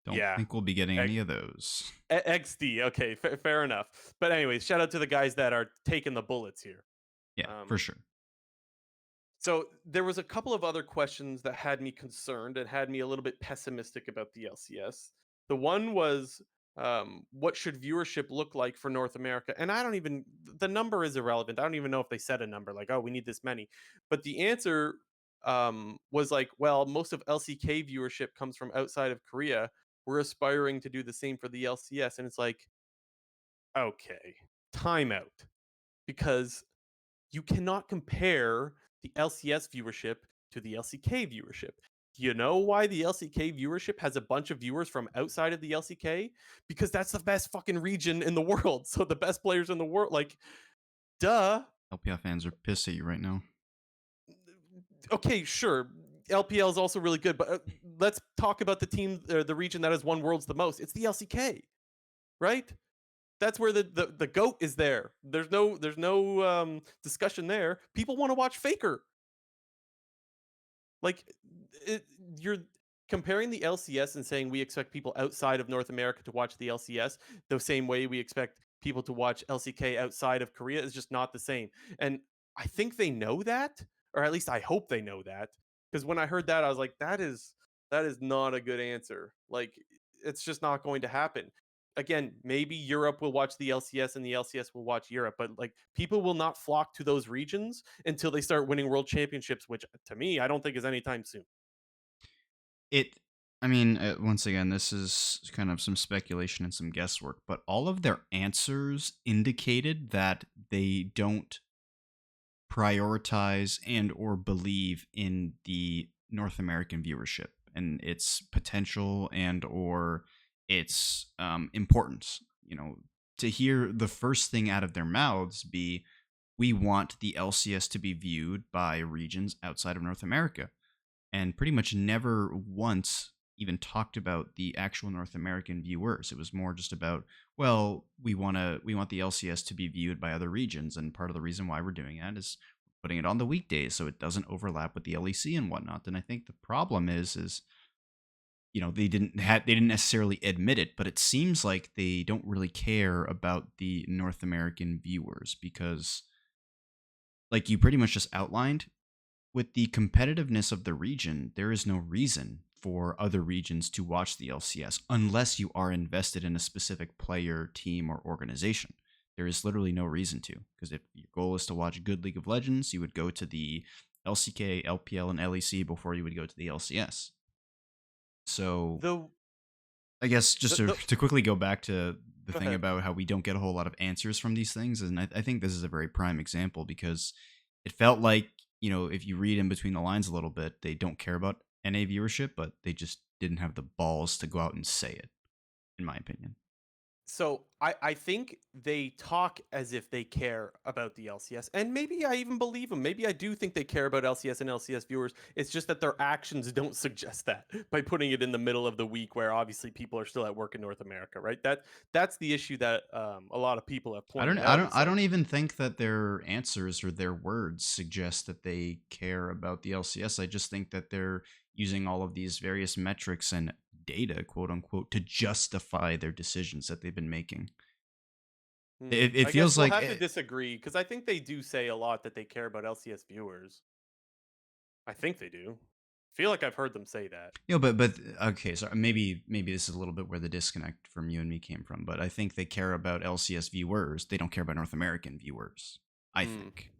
Don't yeah, think we'll be getting any of those. XD. Okay, fair enough. But anyways, shout out to the guys that are taking the bullets here. Yeah, for Um, sure. So there was a couple of other questions that had me concerned and had me a little bit pessimistic about the LCS. The one was, what should viewership look like for North America? And I don't even the number is irrelevant. I don't even know if they said a number like, oh, we need this many. But the answer was like, well, most of LCK viewership comes from outside of Korea. We're aspiring to do the same for the LCS, and it's like, okay, timeout, because you cannot compare the LCS viewership to the LCK viewership. you know why the LCK viewership has a bunch of viewers from outside of the LCK? Because that's the best fucking region in the world. So the best players in the world, like, duh. LPL fans are pissed at you right now. Okay, sure. LPL is also really good, but let's talk about the team, the region that has won worlds the most. It's the LCK, right? That's where the goat is there. There's no discussion there. People want to watch Faker. Like, it, you're comparing the LCS and saying we expect people outside of North America to watch the LCS the same way we expect people to watch LCK outside of Korea is just not the same. And I think they know that, or at least I hope they know that. Because when I heard that, I was like, that is not a good answer. Like, it's just not going to happen. Again, maybe Europe will watch the LCS and the LCS will watch Europe, but like people will not flock to those regions until they start winning world championships, which to me, I don't think is anytime soon. It, I mean, once again, this is kind of some speculation and some guesswork, but all of their answers indicated that they don't prioritize and or believe in the North American viewership and its potential and or its importance. You know, to hear the first thing out of their mouths be, "We want the LCS to be viewed by regions outside of North America," and pretty much never once even talked about the actual North American viewers. It was more just about, well, we want the LCS to be viewed by other regions, and part of the reason why we're doing that is putting it on the weekdays so it doesn't overlap with the LEC and whatnot. And I think the problem is they didn't necessarily admit it, but it seems like they don't really care about the North American viewers because, like you pretty much just outlined, with the competitiveness of the region, there is no reason for other regions to watch the LCS unless you are invested in a specific player, team, or organization. There is literally no reason to, because if your goal is to watch good League of Legends, you would go to the LCK, LPL, and LEC before you would go to the LCS. So The I guess just the, to, the to quickly go back to the Go thing ahead. about how we don't get a whole lot of answers from these things, and I think this is a very prime example because it felt like, if you read in between the lines a little bit, they don't care about NA viewership, but they just didn't have the balls to go out and say it, in my opinion. So I think they talk as if they care about the LCS, and maybe I even believe them. Maybe I do think they care about LCS and LCS viewers. It's just that their actions don't suggest that by putting it in the middle of the week, where obviously people are still at work in North America, right? That's the issue that a lot of people have I pointed don't, I out. don't, Is I like, don't even think that their answers or their words suggest that they care about the LCS. I just think that they're using all of these various metrics and data, quote unquote, to justify their decisions that they've been making. It I guess feels we'll like have to disagree because I think they do say a lot that they care about LCS viewers. I think they do. Feel like I've heard them say that. but okay, so maybe this is a little bit where the disconnect from you and me came from, but I think they care about LCS viewers. They don't care about North American viewers. I Hmm. think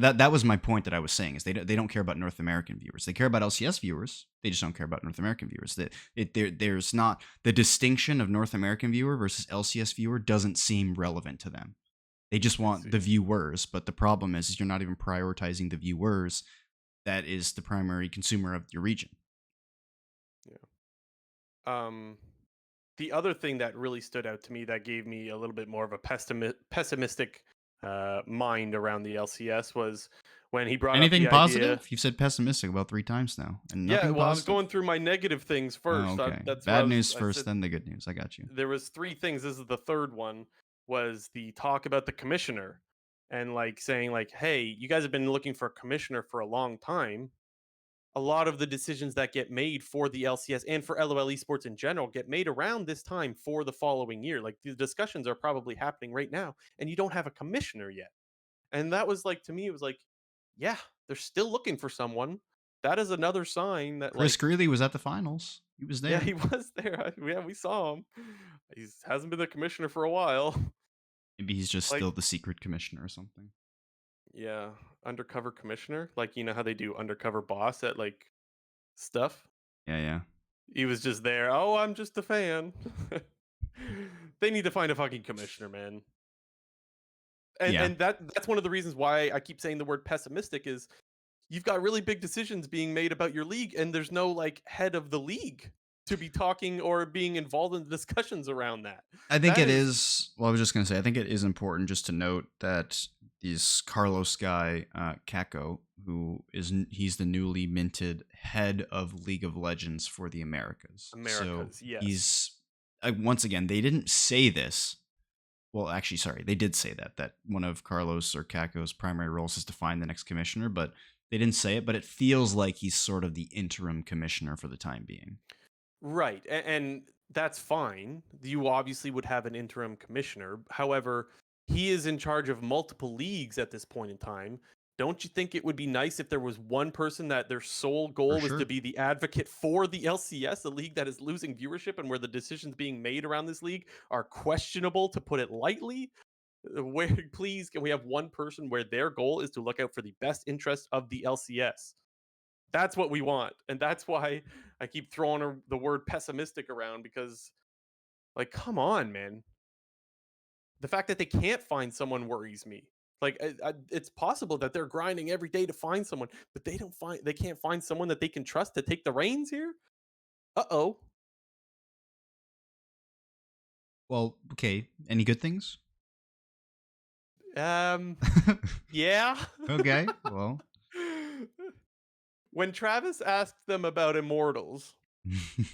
that was my point that I was saying is they don't care about North American viewers. They care about LCS viewers. They just don't care about North American viewers. There's not the distinction of North American viewer versus LCS viewer doesn't seem relevant to them. They just I want the see. viewers, but the problem is you're not even prioritizing the viewers. That is the primary consumer of your region. Yeah. Um, the other thing that really stood out to me that gave me a little bit more of a pessimistic mind around the LCS was when he brought up Anything the idea. positive? You've said pessimistic about 3 times now, and Yeah, nothing well, I was positive? going through my negative things Oh, first. okay. That's what I Bad was. news I first, said then the good news. I got you. there was three things. This is the third one. Was the talk about the commissioner and like saying like, hey, you guys have been looking for a commissioner for a long time. A lot of the decisions that get made for the LCS and for LOL esports in general get made around this time for the following year. Like the discussions are probably happening right now, and you don't have a commissioner yet. And that was like to me, it was like, yeah, they're still looking for someone. That is another sign that Chris like, Greeley was at the finals. He was yeah, there. he was there. Yeah, we saw him. He hasn't been the commissioner for a while. Maybe he's just Like, still the secret commissioner or something. yeah, undercover commissioner. Like you know how they do undercover boss at like stuff. Yeah, yeah. He was just there. Oh, I'm just a fan. They need to find a fucking commissioner, man. And Yeah. that's one of the reasons why I keep saying the word pessimistic is you've got really big decisions being made about your league, and there's no like head of the league to be talking or being involved in the discussions around that. I think That it is is. Well, I was just gonna say, I think it is important just to note that this Carlos guy, Kako, he's the newly minted head of League of Legends for the Americas. So America's, yes. he's once again, they didn't say this. Well, actually, sorry, they did say that one of Carlos or Kako's primary roles is to find the next commissioner, but they didn't say it. But it feels like he's sort of the interim commissioner for the time being. Right. And that's fine. You obviously would have an interim commissioner. However, he is in charge of multiple leagues at this point in time. Don't you think it would be nice if there was one person that their sole For goal was to sure. be the advocate for the LCS, a league that is losing viewership and where the decisions being made around this league are questionable, to put it lightly? Where please can we have one person where their goal is to look out for the best interest of the LCS? That's what we want. And that's why I keep throwing the word pessimistic around, because, like, come on, man. The fact that they can't find someone worries me. Like, it's possible that they're grinding every day to find someone, but they can't find someone that they can trust to take the reins here. Uh oh. Well, okay. Any good things? Um. Yeah. Okay. Well. When Travis asked them about Immortals,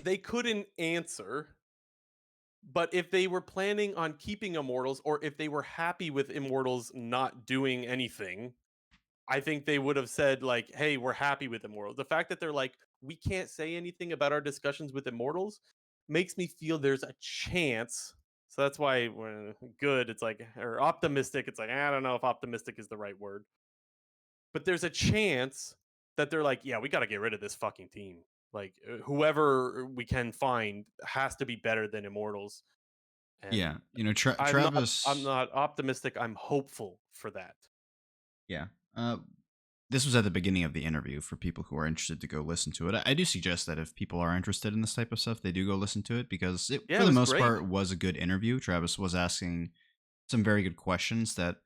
they couldn't answer. But if they were planning on keeping Immortals, or if they were happy with Immortals not doing anything, I think they would have said, like, hey, we're happy with Immortals. The fact that they're like, we can't say anything about our discussions with Immortals makes me feel there's a chance. So that's why when good, it's like, or optimistic, it's like, I don't know if optimistic is the right word. But there's a chance that they're like, yeah, we got to get rid of this fucking team. Like, whoever we can find has to be better than Immortals. Yeah, And I'm Travis. not optimistic. I'm hopeful for that. Yeah, uh, this was at the beginning of the interview for people who are interested to go listen to it. I do suggest that if people are interested in this type of stuff, they do go listen to it because it, Yeah, for it the was most great. part, was a good interview. Travis was asking some very good questions that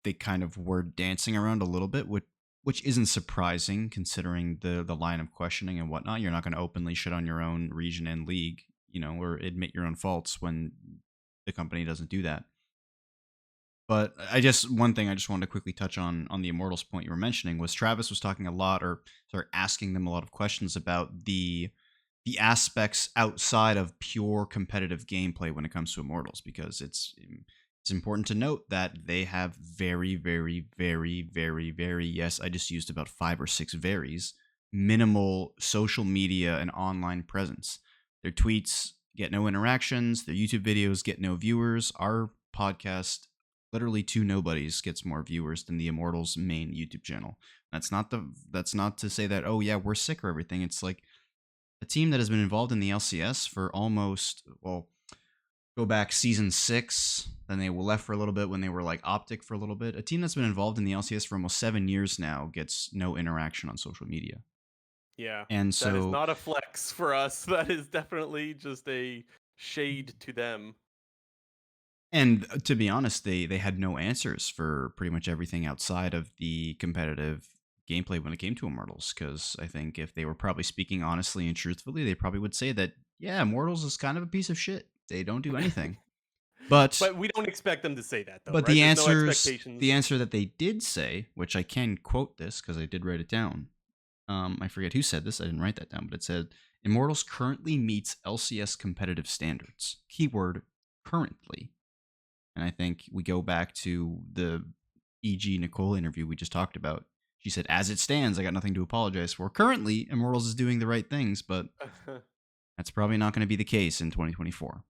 they kind of were dancing around a little bit, which isn't surprising considering the line of questioning and whatnot. You're not going to openly shit on your own region and league, or admit your own faults when the company doesn't do that. But one thing I just wanted to quickly touch on the Immortals point you were mentioning was Travis was talking a lot, or sorry, asking them a lot of questions about the aspects outside of pure competitive gameplay when it comes to Immortals, because it's important to note that they have very, very, very, very, very, yes, I just used about 5 or 6 varies, minimal social media and online presence. Their tweets get no interactions, their YouTube videos get no viewers. Our podcast, literally two nobodies, gets more viewers than the Immortals main YouTube channel. That's not to say that, oh yeah, we're sick or everything. It's like a team that has been involved in the LCS for almost, well, go back season 6, then they were left for a little bit when they were like Optic for a little bit. A team that's been involved in the LCS for almost 7 years now gets no interaction on social media. Yeah, And that is so, not a flex for us. That is definitely just a shade to them. and to be honest, they had no answers for pretty much everything outside of the competitive gameplay when it came to Immortals, because I think if they were probably speaking honestly and truthfully, they probably would say that, yeah, Immortals is kind of a piece of shit. They don't do anything. But But we don't expect them to say that, though, but right? the There's no answers the expectations. answer that they did say, which I can quote this because I did write it down. I forget who said this. I didn't write that down, but it said Immortals currently meets LCS competitive standards. Keyword currently. And I think we go back to the EG Nicole interview we just talked about. She said, as it stands, I got nothing to apologize for. Currently, Immortals is doing the right things, but that's probably not going to be the case in 2024.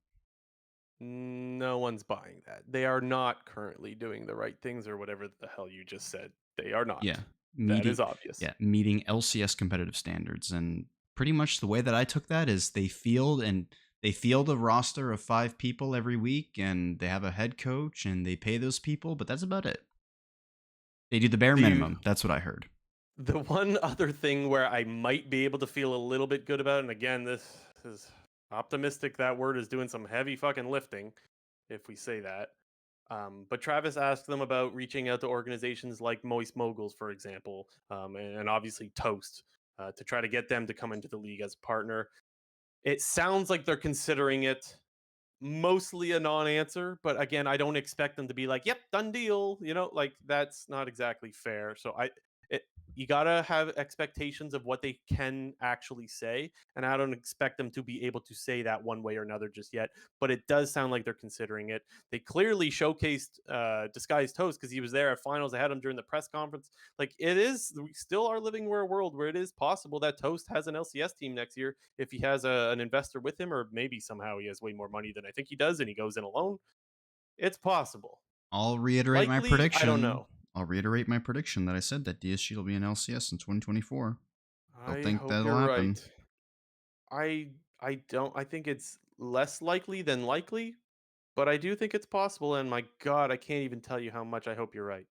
No one's buying that. They are not currently doing the right things, or whatever the hell you just said. They are Yeah. not. That Meeting is obvious. meeting LCS competitive standards. And pretty much the way that I took that is they field a roster of 5 people every week, and they have a head coach and they pay those people, but that's about it. They do the bare The minimum. That's what I heard. the one other thing where I might be able to feel a little bit good about, and again, this is optimistic, that word is doing some heavy fucking lifting, if we say that. But Travis asked them about reaching out to organizations like Moist Moguls, for example, and obviously Toast, to try to get them to come into the league as a partner. It sounds like they're considering it, mostly a non-answer, but again, I don't expect them to be like, "Yep, done deal." Like that's not exactly fair. So it, you gotta have expectations of what they can actually say, and I don't expect them to be able to say that one way or another just yet. But it does sound like they're considering it. They clearly showcased Disguised Toast because he was there at finals. I had him during the press conference. Like it is, we still are living in a world where it is possible that Toast has an LCS team next year if he has an investor with him, or maybe somehow he has way more money than I think he does and he goes in alone. It's possible. I'll reiterate my Likely, I don't prediction. know. I'll reiterate my prediction that I said that DSG will be an LCS in 2024. Still I think hope that'll you're happen. right. I don't. I think it's less likely than likely, but I do think it's possible. And my God, I can't even tell you how much I hope you're right.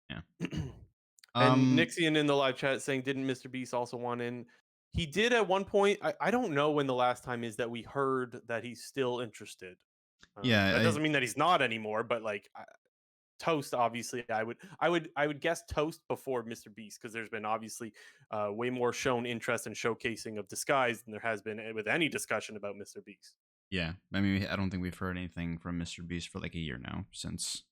Yeah. And Um. Nixian in the live chat saying, "Didn't Mr. Beast also want in?" He did at one point. I don't know when the last time is that we heard that he's still interested. Yeah. That doesn't mean that he's not anymore, but like Toast, obviously, I would guess Toast before Mr. Beast because there's been obviously way more shown interest and showcasing of Disguise than there has been with any discussion about Mr. Beast. Yeah. I mean, I don't think we've heard anything from Mr. Beast for like a year now since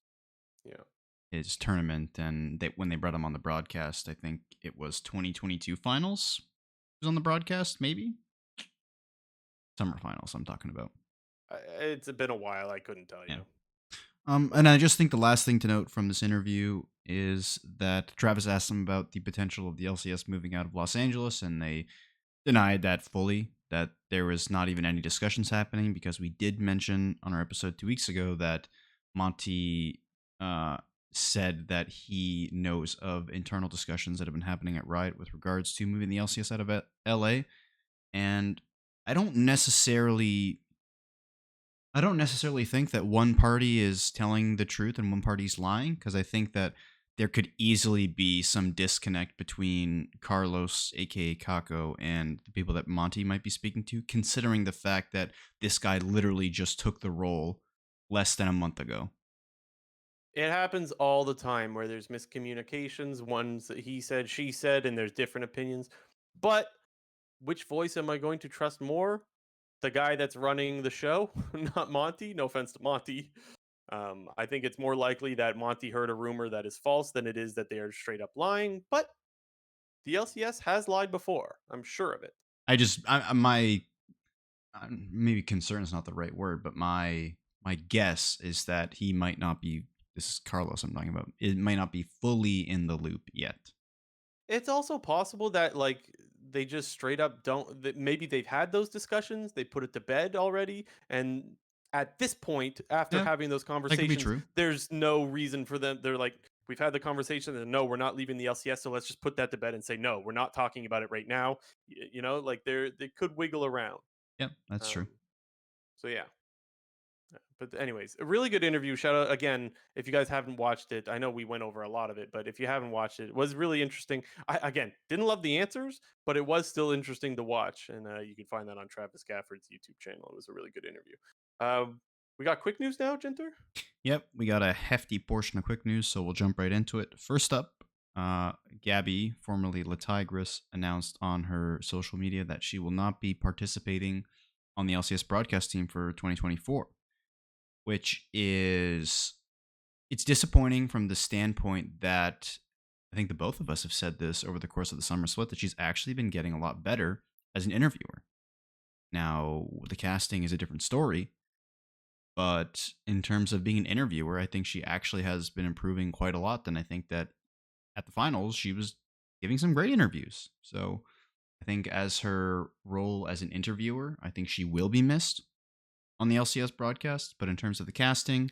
Yeah, his tournament, and when they brought him on the broadcast, I think it was 2022 finals. He was on the broadcast, maybe summer finals. I'm talking about. it's been a while. I couldn't tell Yeah. you. And I just think the last thing to note from this interview is that Travis asked them about the potential of the LCS moving out of Los Angeles, and they denied that fully, that there was not even any discussions happening, because we did mention on our episode 2 weeks ago that Monty uh, said that he knows of internal discussions that have been happening at Riot with regards to moving the LCS out of LA. And I don't necessarily I don't necessarily think that one party is telling the truth and one party's lying, because I think that there could easily be some disconnect between Carlos, aka Kako, and the people that Monty might be speaking to, considering the fact that this guy literally just took the role less than a month ago. It happens all the time where there's miscommunications. One's that he said, she said, and there's different opinions. But which voice am I going to trust more? The guy that's running the show, not Monty. No offense to Monty. I think it's more likely that Monty heard a rumor that is false than it is that they are straight up lying. But the LCS has lied before. I'm sure of it. My maybe concern is not the right word, but my guess is that he might not be. This is Carlos I'm talking about. It might not be fully in the loop yet. It's also possible that like they just straight up don't. That maybe they've had those discussions. They put it to bed already, and at this point, after Yeah, having those that could be conversations, true. there's no reason for them. They're like, we've had the conversation, and no, we're not leaving the LCS. So let's just put that to bed and say no, we're not talking about it right now. Like they could wiggle around. Yep, that's true. Um, so yeah. But anyways, a really good interview. Shout out again if you guys haven't watched it. I know we went over a lot of it, but if you haven't watched it, it was really interesting. I again didn't love the answers, but it was still interesting to watch, and you can find that on Travis Gafford's YouTube channel. It was a really good interview. We got quick news now, Jinter. Yep, we got a hefty portion of quick news, so we'll jump right into it. First up, Gabby, formerly Latigris, announced on her social media that she will not be participating on the LCS broadcast team for 2024, which is it's disappointing from the standpoint that I think the both of us have said this over the course of the summer split, that she's actually been getting a lot better as an interviewer. Now, the casting is a different story, but in terms of being an interviewer, I think she actually has been improving quite a lot. And I think that at the finals, she was giving some great interviews. So I think as her role as an interviewer, I think she will be missed on the LCS broadcast. But in terms of the casting,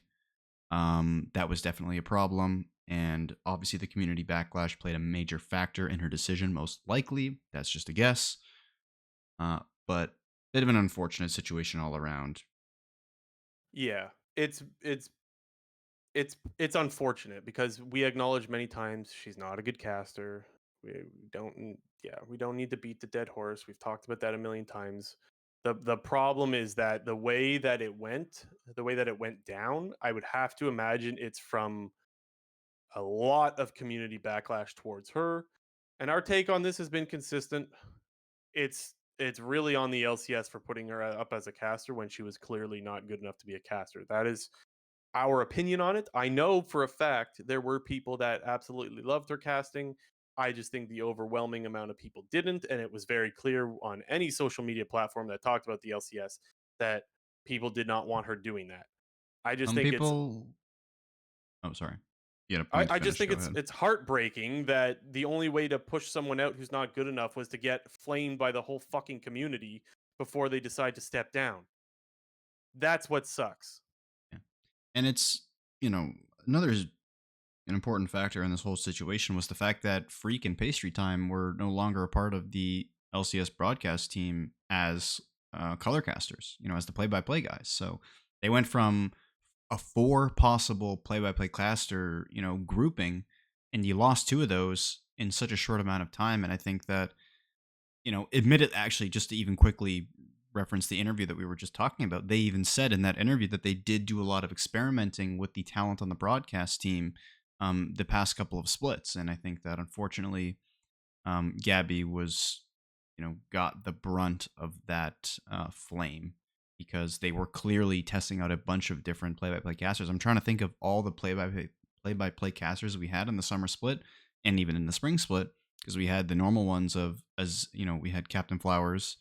that was definitely a problem. And obviously, the community backlash played a major factor in her decision, most likely. That's just a guess. But bit of an unfortunate situation all around. Yeah, it's unfortunate because we acknowledge many times she's not a good caster. We don't, yeah, we don't need to beat the dead horse. We've talked about that a million times. The problem is that the way that it went down, I would have to imagine it's from a lot of community backlash towards her. And our take on this has been consistent. It's really on the LCS for putting her up as a caster when she was clearly not good enough to be a caster. That is our opinion on it. I know for a fact there were people that absolutely loved her casting. I just think the overwhelming amount of people didn't, and it was very clear on any social media platform that talked about the LCS that people did not want her doing that. I just Some think it's people. Oh, sorry. You had a point to I just finish. think Go ahead. it's heartbreaking that the only way to push someone out who's not good enough was to get flamed by the whole fucking community before they decide to step down. That's what sucks. Yeah. And it's, you know, another an important factor in this whole situation was the fact that Freak and Pastry Time were no longer a part of the LCS broadcast team as color casters, as the play-by-play guys. So they went from a four possible play-by-play caster, grouping, and you lost two of those in such a short amount of time. And I think that, admit it actually, just to even quickly reference the interview that we were just talking about, they even said in that interview that they did do a lot of experimenting with the talent on the broadcast team the past couple of splits. And I think that unfortunately, Gabby was, got the brunt of that flame because they were clearly testing out a bunch of different play-by-play casters. I'm trying to think of all the play-by-play casters we had in the summer split and even in the spring split, because we had the normal ones of, as we had Captain Flowers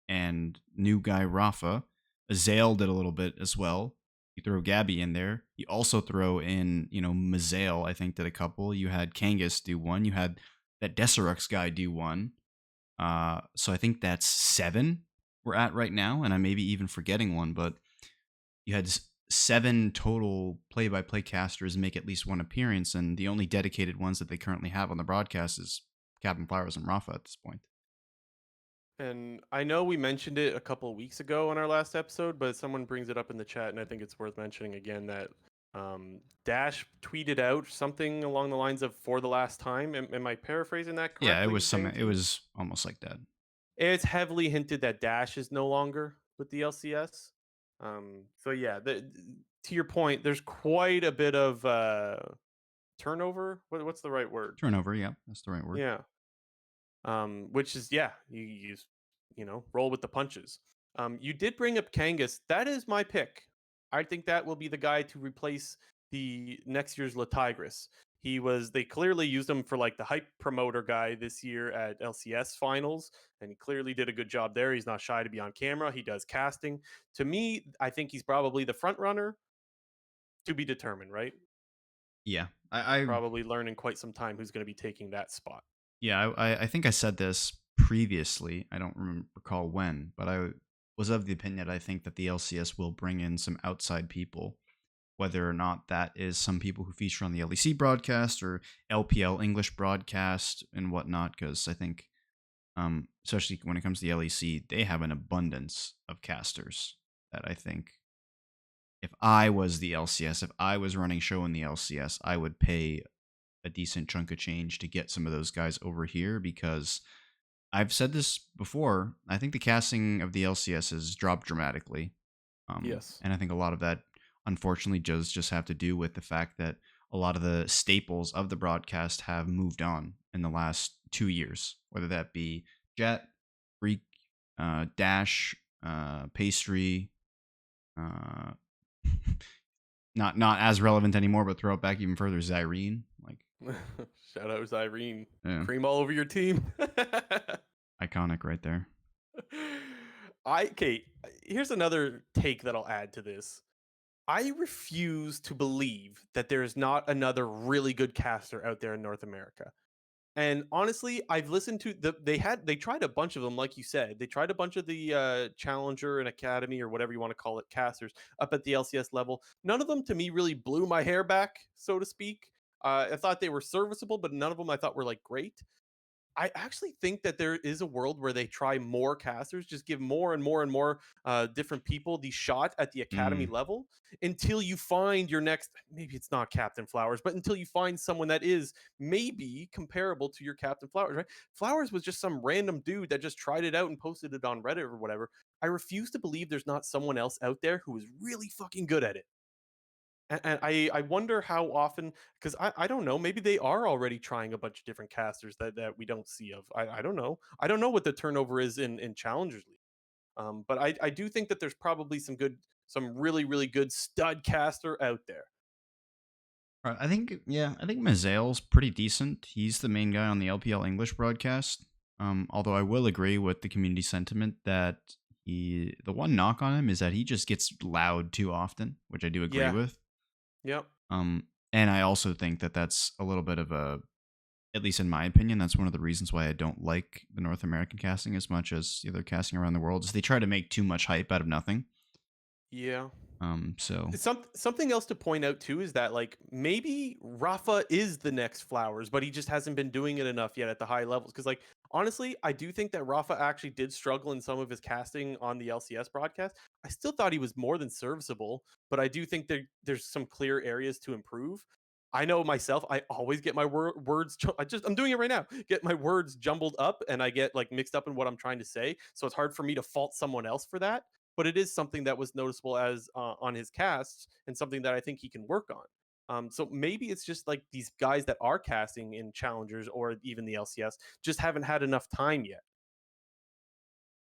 and new guy Rafa. Azale did a little bit as well. You throw Gabby in there. You also throw in, Mazael, I think, did a couple. You had Kangas do one. You had that Deserux guy do one. So I think that's 7 we're at right now, and I may be even forgetting one, but you had 7 total play-by-play casters make at least one appearance, and the only dedicated ones that they currently have on the broadcast is Captain Flowers and Rafa at this point. And I know we mentioned it a couple of weeks ago on our last episode, but someone brings it up in the chat, and I think it's worth mentioning again that Dash tweeted out something along the lines of "for the last time." Am I paraphrasing that Yeah, it correctly, was something. It Jamesy? was almost like that. It's heavily hinted that Dash is no longer with the LCS. So yeah, to your point, there's quite a bit of turnover. What's the right word? Turnover, yeah, that's the right word. Yeah. Which is yeah, roll with the punches. You did bring up Kangas. That is my pick. I think that will be the guy to replace the next year's Latigris. They clearly used him for like the hype promoter guy this year at LCS finals, and he clearly did a good job there. He's not shy to be on camera. He does casting. To me, I think he's probably the front runner, to be determined, right? Yeah, I Probably learn in quite some time who's going to be taking that spot. yeah, I think I said this previously. I don't recall when, but I was of the opinion that I think that the LCS will bring in some outside people, whether or not that is some people who feature on the LEC broadcast or LPL English broadcast and whatnot. Because I think, especially when it comes to the LEC, they have an abundance of casters that I think if I was the LCS, if I was running show in the LCS, I would pay a decent chunk of change to get some of those guys over here because I've said this before. I think the casting of the LCS has dropped dramatically. Yes. And I think a lot of that, unfortunately, does just have to do with the fact that a lot of the staples of the broadcast have moved on in the last 2 years, whether that be Jet, Freak, Dash, Pastry, uh, not as relevant anymore, but throw it back even further, Zyrene. Like, Shout out Irene. yeah, Cream all over your team. iconic right there. Okay, here's another take that I'll add to this. I refuse to believe that there is not another really good caster out there in North America. And honestly, I've listened to they tried a bunch of them, like you said. They tried a bunch of the Challenger and Academy or whatever you want to call it casters up at the LCS level. None of them to me really blew my hair back, so to speak. I thought they were serviceable, but none of them I thought were like great. I actually think that there is a world where they try more casters, just give more and more and more different people the shot at the academy Mm. level until you find your next. Maybe it's not Captain Flowers, but until you find someone that is maybe comparable to your Captain Flowers. Right? Flowers was just some random dude that just tried it out and posted it on Reddit or whatever. I refuse to believe there's not someone else out there who is really fucking good at it. And I wonder how often, because I don't know, maybe they are already trying a bunch of different casters that we don't see of. I don't know. I don't know what the turnover is in Challengers League. But I do think that there's probably some really, really good stud caster out there. I think, yeah, I think Mazail's pretty decent. He's the main guy on the LPL English broadcast. Although I will agree with the community sentiment that the one knock on him is that he just gets loud too often, which I do agree Yeah. with. Yep. And I also think that that's a little bit of a, at least in my opinion, that's one of the reasons why I don't like the North American casting as much as the other casting around the world, is they try to make too much hype out of nothing. Yeah. So Something else to point out too is that like maybe Rafa is the next Flowers, but he just hasn't been doing it enough yet at the high levels. Because like honestly, I do think that Rafa actually did struggle in some of his casting on the LCS broadcast. I still thought he was more than serviceable, but I do think there's some clear areas to improve. I know myself, I always get my words. I'm doing it right now. Get my words jumbled up, and I get like mixed up in what I'm trying to say. So it's hard for me to fault someone else for that, but it is something that was noticeable as on his casts and something that I think he can work on. So maybe it's just like these guys that are casting in challengers or even the LCS just haven't had enough time yet.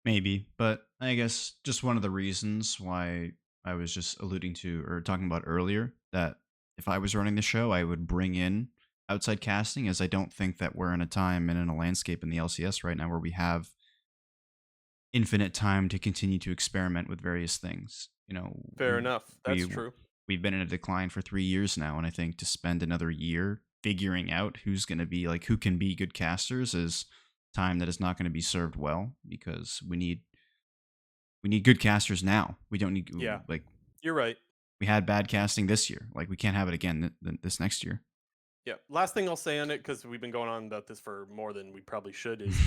maybe, but I guess just one of the reasons why I was just alluding to or talking about earlier that if I was running the show, I would bring in outside casting, as I don't think that we're in a time and in a landscape in the LCS right now where we have infinite time to continue to experiment with various things. Fair enough. We That's true. we've been in a decline for 3 years now, and I think to spend another year figuring out who's going to be like who can be good casters is time that is not going to be served well, because we need good casters now. We don't need, Yeah, like, you're right. we had bad casting this year. Like, we can't have it again this next year. Yeah. Last thing I'll say on it, because we've been going on about this for more than we probably should, is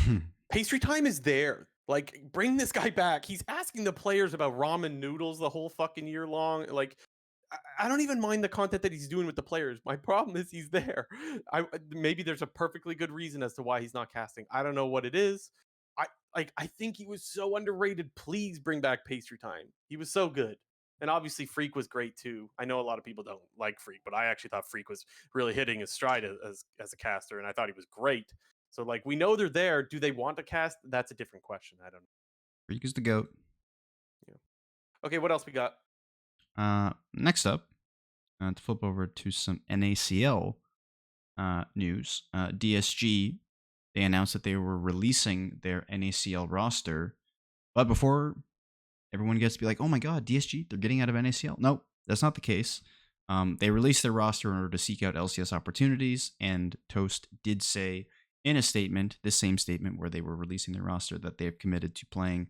pastry time is there. Like, bring this guy back. He's asking the players about ramen noodles the whole fucking year long. Like, I don't even mind the content that he's doing with the players. My problem is he's there. Maybe there's a perfectly good reason as to why he's not casting. I don't know what it is. I I think he was so underrated. Please bring back pastry time. He was so good. And obviously Freak was great too. I know a lot of people don't like Freak, but I actually thought Freak was really hitting his stride as a caster, and I thought he was great. So like we know they're there. Do they want to cast? That's a different question. I don't know. Freak is the goat. Yeah. Okay, what else we got? Next up, to flip over to some NACL news, DSG, they announced that they were releasing their NACL roster, but before everyone gets to be like, "Oh my God, DSG, they're getting out of NACL." No, that's not the case. They released their roster in order to seek out LCS opportunities, and Toast did say in a statement, this same statement where they were releasing their roster, that they have committed to playing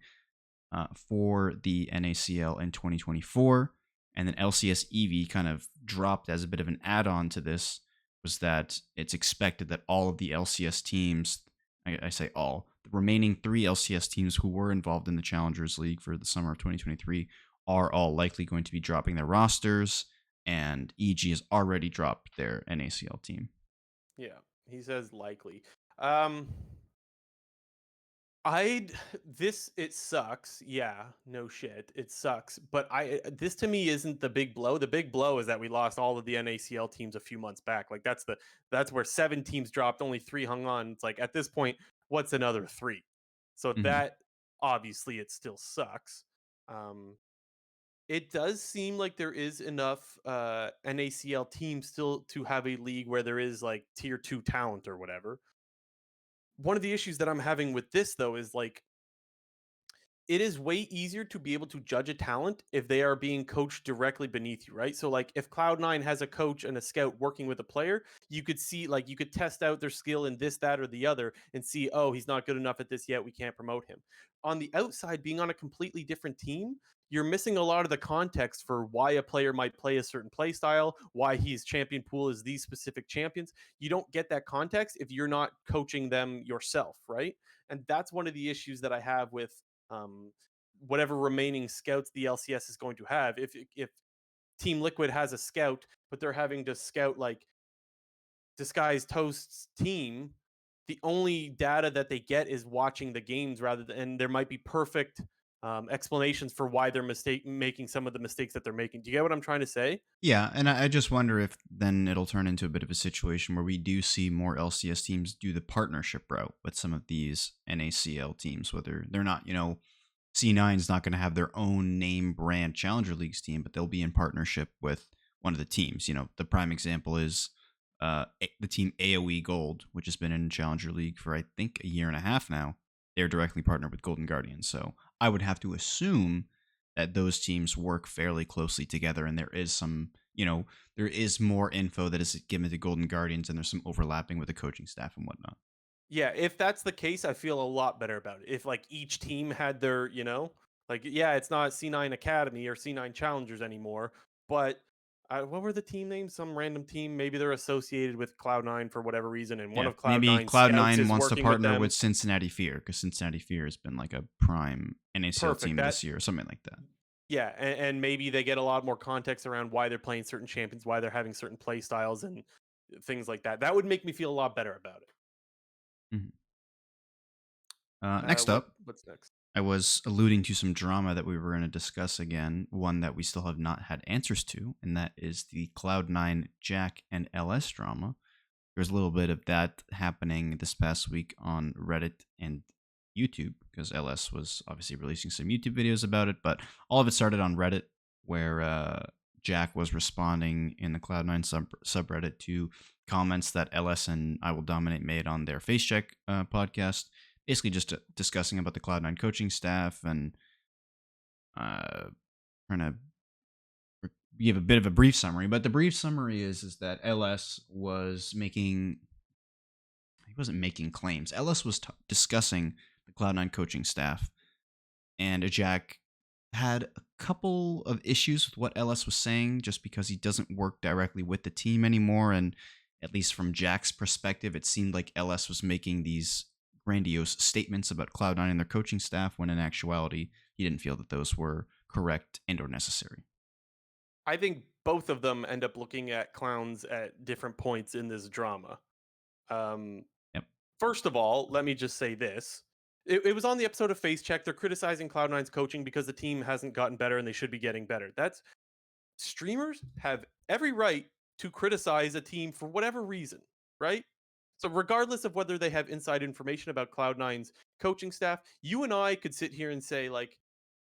for the NACL in 2024. And then LCS EV kind of dropped as a bit of an add-on to this, was that it's expected that all of the LCS teams, I say all, the remaining 3 LCS teams who were involved in the Challengers League for the summer of 2023 are all likely going to be dropping their rosters, and EG has already dropped their NACL team. Yeah, he says likely. Um, I'd this it sucks. Yeah, no shit. It sucks. But this to me isn't the big blow. The big blow is that we lost all of the NACL teams a few months back. Like that's where 7 teams dropped, only 3 hung on. It's like at this point, what's another 3? So Mhm. that obviously it still sucks. Um it does seem like there is enough NACL teams still to have a league where there is like tier 2 talent or whatever. One of the issues that I'm having with this though is like it is way easier to be able to judge a talent if they are being coached directly beneath you, right? So like if Cloud9 has a coach and a scout working with a player, you could see like you could test out their skill in this, that, or the other and see, oh, he's not good enough at this yet. We can't promote him. On the outside, being on a completely different team, you're missing a lot of the context for why a player might play a certain play style, why his champion pool is these specific champions. You don't get that context if you're not coaching them yourself, right? And that's one of the issues that I have with um, whatever remaining scouts the LCS is going to have. If Team Liquid has a scout, but they're having to scout like Disguised Toast's team, the only data that they get is watching the games rather than, and there might be perfect explanations for why they're making some of the mistakes that they're making. Do you get what I'm trying to say? Yeah, and I just wonder if then it'll turn into a bit of a situation where we do see more LCS teams do the partnership route with some of these NACL teams, whether they're not, C9's not going to have their own name brand Challenger Leagues team, but they'll be in partnership with one of the teams. The prime example is the team AOE Gold, which has been in Challenger League for, I think, a year and a half now. They're directly partnered with Golden Guardians. So I would have to assume that those teams work fairly closely together, and there is there is more info that is given to Golden Guardians, and there's some overlapping with the coaching staff and whatnot. Yeah, if that's the case, I feel a lot better about it. If like each team had their, like yeah, it's not C9 Academy or C9 Challengers anymore, but what were the team names? Some random team. Maybe they're associated with Cloud9 for whatever reason, and one Yeah, of maybe Cloud9's scouts Cloud9 is wants to working with partner them. with Cincinnati Fear because Cincinnati Fear has been like a prime NACL Perfect. team this year, something like that. Yeah, and maybe they get a lot more context around why they're playing certain champions, why they're having certain play styles, and things like that. That would make me feel a lot better about it. Mhm. Next What up, what's next? I was alluding to some drama that we were going to discuss again, one that we still have not had answers to, and that is the Cloud9 Jack and LS drama. There's a little bit of that happening this past week on Reddit and YouTube because LS was obviously releasing some YouTube videos about it, but all of it started on Reddit where Jack was responding in the Cloud9 subreddit to comments that LS and I Will Dominate made on their Face Check podcast, basically just discussing about the Cloud9 coaching staff and trying to give a bit of a brief summary. But the brief summary is that LS was making he wasn't making claims. Ellis was discussing the Cloud9 coaching staff, and Jack had a couple of issues with what Ellis was saying just because he doesn't work directly with the team anymore. And at least from Jack's perspective, it seemed like Ellis was making these grandiose statements about Cloud9 and their coaching staff when in actuality, he didn't feel that those were correct and or necessary. I think both of them end up looking at clowns at different points in this drama. Um, Yep. First of all, let me just say this. It was on the episode of Face Check. They're criticizing Cloud9's coaching because the team hasn't gotten better and they should be getting better. That's streamers have every right to criticize a team for whatever reason, right? So regardless of whether they have inside information about Cloud9's coaching staff, you and I could sit here and say like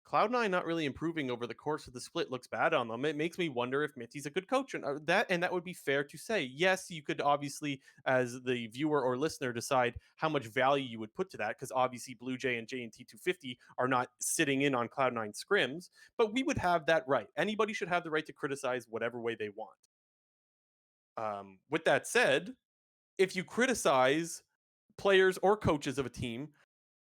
Cloud9 not really improving over the course of the split looks bad on them. It makes me wonder if Mitty's a good coach, and that would be fair to say. Yes, you could obviously, as the viewer or listener, decide how much value you would put to that, because obviously Blue Jay and JNT250 are not sitting in on Cloud9 scrims, but we would have that right. Anybody should have the right to criticize whatever way they want. With that said, if you criticize players or coaches of a team,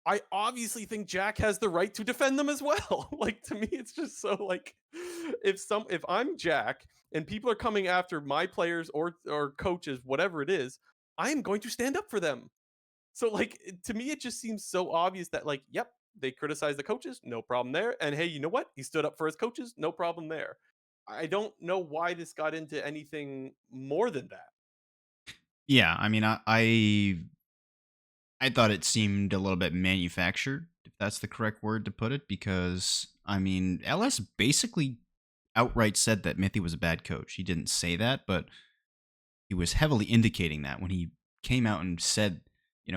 I obviously think Jack has the right to defend them as well. Like to me, it's just so like if I'm Jack and people are coming after my players or coaches, whatever it is, I am going to stand up for them. So like to me, it just seems so obvious that like, yep, they criticize the coaches, no problem there. And hey, you know what? He stood up for his coaches, no problem there. I don't know why this got into anything more than that. Yeah, I mean, I thought it seemed a little bit manufactured, if that's the correct word to put it, because I mean, LS basically outright said that Mithy was a bad coach. He didn't say that, but he was heavily indicating that when he came out and said,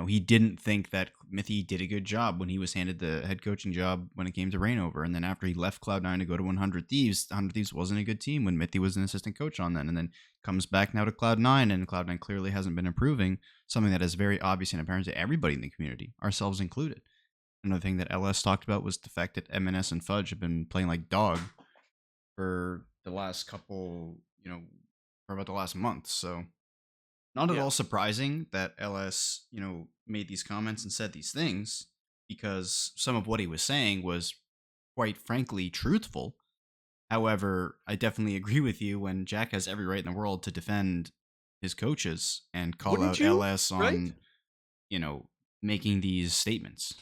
he didn't think that Mithy did a good job when he was handed the head coaching job when it came to Rainover. And then after he left Cloud9 to go to 100 Thieves, 100 Thieves wasn't a good team when Mithy was an assistant coach on that. And then comes back now to Cloud9, and Cloud9 clearly hasn't been improving, something that is very obvious and apparent to everybody in the community, ourselves included. Another thing that LS talked about was the fact that MNS and Fudge have been playing like dog for the last couple, for about the last month. So not at Yeah. all surprising that LS, made these comments and said these things because some of what he was saying was quite frankly truthful. However, I definitely agree with you when Jack has every right in the world to defend his coaches and call Wouldn't out you? LS Right? on, you know, making these statements.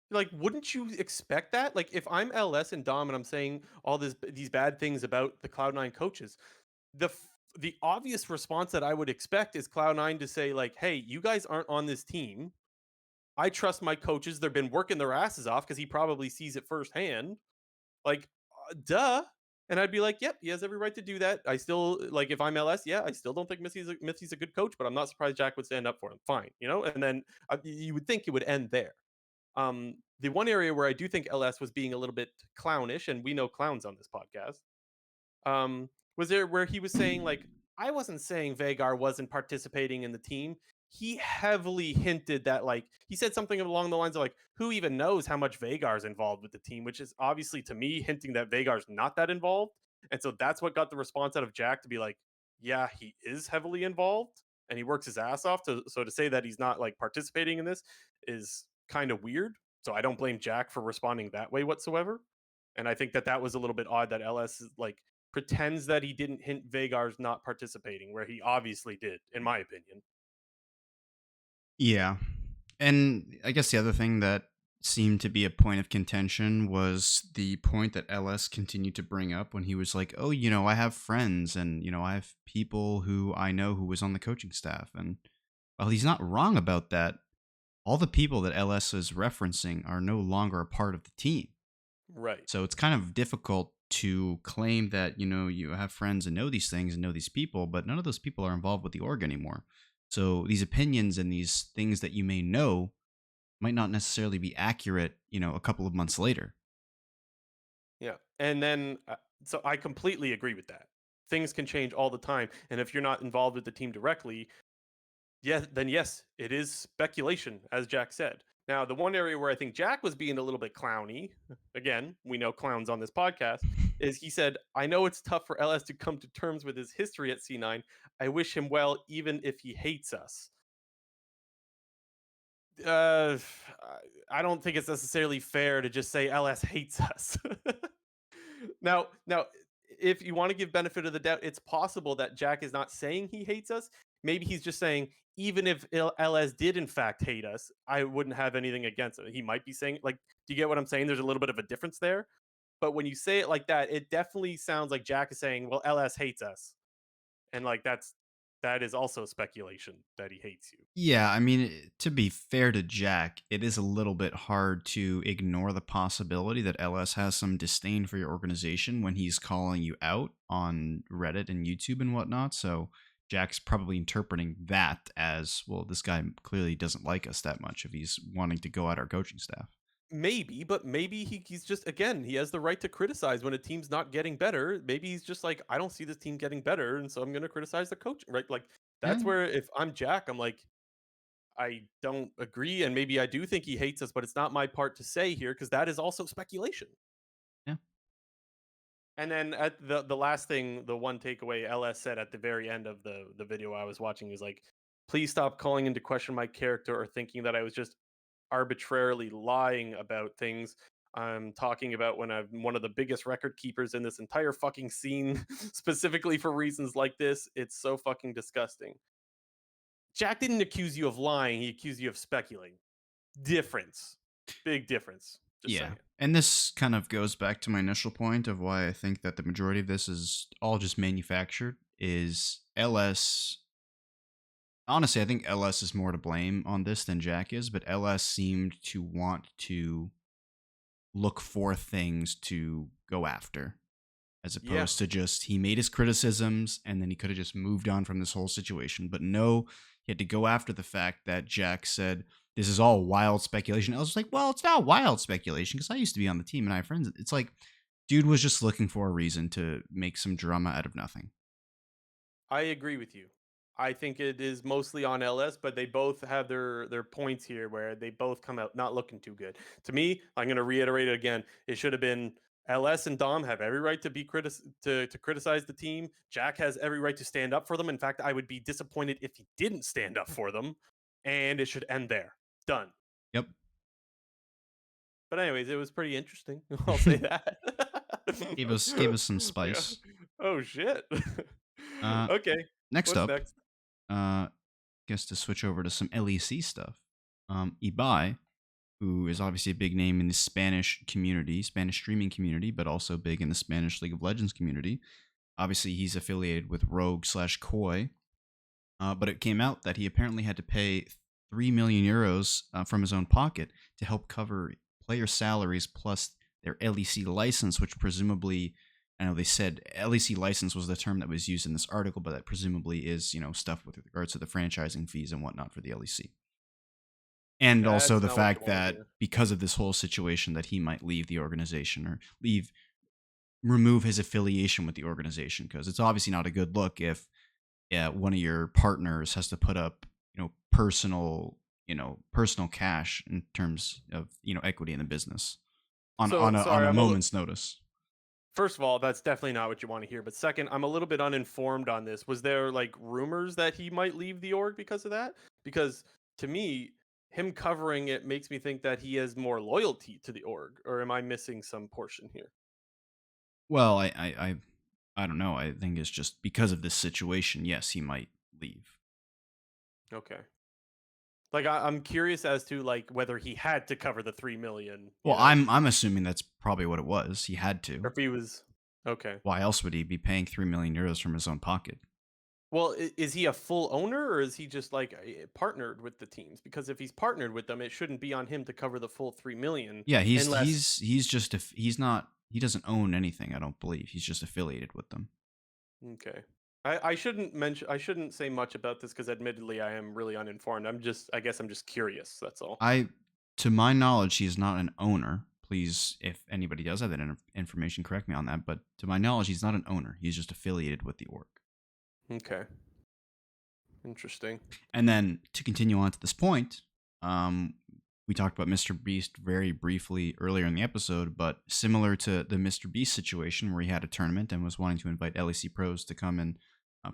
Like, wouldn't you expect that? Like, if I'm LS and Dom and I'm saying all these bad things about the Cloud9 coaches, the obvious response that I would expect is Cloud9 to say like, "Hey, you guys aren't on this team. I trust my coaches. They've been working their asses off because he probably sees it firsthand. Like, duh." And I'd be like, "Yep, he has every right to do that." I still like if I'm LS, yeah, I still don't think Missy's a good coach, but I'm not surprised Jack would stand up for him. Fine, you know. And then you would think it would end there. The one area where I do think LS was being a little bit clownish, and we know clowns on this podcast, was there where he was saying like, I wasn't saying Vagar wasn't participating in the team. He heavily hinted that like he said something along the lines of like, who even knows how much Vagar's involved with the team, which is obviously to me hinting that Vagar's not that involved. And so that's what got the response out of Jack to be like, yeah, he is heavily involved and he works his ass off. So to say that he's not like participating in this is kind of weird. So I don't blame Jack for responding that way whatsoever. And I think that that was a little bit odd that LS is like pretends that he didn't hint Vagar's not participating, where he obviously did, in my opinion. Yeah. And I guess the other thing that seemed to be a point of contention was the point that LS continued to bring up when he was like, "Oh, I have friends and, I have people who I know who was on the coaching staff." And while he's not wrong about that, all the people that LS is referencing are no longer a part of the team. Right. So it's kind of difficult to claim that, you have friends and know these things and know these people, but none of those people are involved with the org anymore. So these opinions and these things that you may know might not necessarily be accurate, a couple of months later. Yeah. And then, so I completely agree with that. Things can change all the time. And if you're not involved with the team directly, yeah, then yes, it is speculation, as Jack said. Now, the one area where I think Jack was being a little bit clowny, again, we know clowns on this podcast, is he said, I know it's tough for LS to come to terms with his history at C9. I wish him well, even if he hates us. Uh, I don't think it's necessarily fair to just say LS hates us. Now, if you want to give benefit of the doubt, it's possible that Jack is not saying he hates us. Maybe he's just saying, even if LS did in fact hate us, I wouldn't have anything against it. He might be saying, like, do you get what I'm saying? There's a little bit of a difference there. But when you say it like that, it definitely sounds like Jack is saying, well, LS hates us. And like that is also speculation that he hates you. Yeah, I mean, to be fair to Jack, it is a little bit hard to ignore the possibility that LS has some disdain for your organization when he's calling you out on Reddit and YouTube and whatnot. So Jack's probably interpreting that as, well, this guy clearly doesn't like us that much if he's wanting to go at our coaching staff. Maybe, but maybe he's just again, he has the right to criticize when a team's not getting better. Maybe he's just like, I don't see this team getting better, and so I'm gonna criticize the coach. Right? Like Yeah, that's where if I'm Jack, I'm like, I don't agree, and maybe I do think he hates us, but it's not my part to say here because that is also speculation. yeah. And then at the last thing, the one takeaway LS said at the very end of the video I was watching was like, please stop calling into question my character or thinking that I was just arbitrarily lying about things. I'm talking about when I'm one of the biggest record keepers in this entire fucking scene, specifically for reasons like this. It's so fucking disgusting. Jack didn't accuse you of lying, he accused you of speculating. Difference. Big difference. Just Yeah. saying. And this kind of goes back to my initial point of why I think that the majority of this is all just manufactured is LS. Honestly, I think LS is more to blame on this than Jack is, but LS seemed to want to look for things to go after as Yeah. opposed to just he made his criticisms and then he could have just moved on from this whole situation. But no, he had to go after the fact that Jack said this is all wild speculation. I was like, well, it's not wild speculation because I used to be on the team and I have friends. It's like, dude was just looking for a reason to make some drama out of nothing. I agree with you. I think it is mostly on LS, but they both have their points here where they both come out not looking too good. To me, I'm going to reiterate it again. It should have been LS and Dom have every right to be to criticize the team. Jack has every right to stand up for them. In fact, I would be disappointed if he didn't stand up for them, and it should end there. Done. Yep. But anyways, it was pretty interesting. I'll say that. Gave us some Yeah. spice. Oh shit. Uh, Okay. Next What's up, next? uh, guess to switch over to some LEC stuff. Ibai, who is obviously a big name in the Spanish community, Spanish streaming community, but also big in the Spanish League of Legends community. Obviously, he's affiliated with Rogue slash Koi, but it came out that he apparently had to pay 3 million euros from his own pocket to help cover player salaries plus their LEC license, which presumably, I know they said LEC license was the term that was used in this article, but that presumably is, stuff with regards to the franchising fees and whatnot for the LEC. And also That's the not what you fact want to that hear. because of this whole situation that he might leave the organization or remove his affiliation with the organization, because it's obviously not a good look if one of your partners has to put up personal cash in terms of equity in the business on So on sorry, a moment's notice. first of all, that's definitely not what you want to hear. But second, I'm a little bit uninformed on this. Was there like rumors that he might leave the org because of that? Because to me, him covering it makes me think that he has more loyalty to the org. Or am I missing some portion here? Well, I don't know. I think it's just because of this situation. Yes, he might leave. Okay. Like I'm curious as to like whether he had to cover the 3 million, Well, I'm assuming that's probably what it was. He had or to. if he was okay. Why else would he be paying 3 million euros from his own pocket? Well, is he a full owner or is he just like partnered with the teams? Because if he's partnered with them, it shouldn't be on him to cover the full 3 million, Yeah, he's unless he's he's just he's not, he doesn't own anything. I don't believe he's just affiliated with them. okay. I shouldn't mention I shouldn't say much about this because admittedly I am really uninformed. I guess I'm just curious. That's all. I, to my knowledge, he is not an owner. Please, if anybody does have that information, correct me on that. But to my knowledge, he's not an owner. He's just affiliated with the org. Okay. Interesting. And then to continue on to this point, um, we talked about Mr. Beast very briefly earlier in the episode, but similar to the Mr. Beast situation where he had a tournament and was wanting to invite LEC pros to come and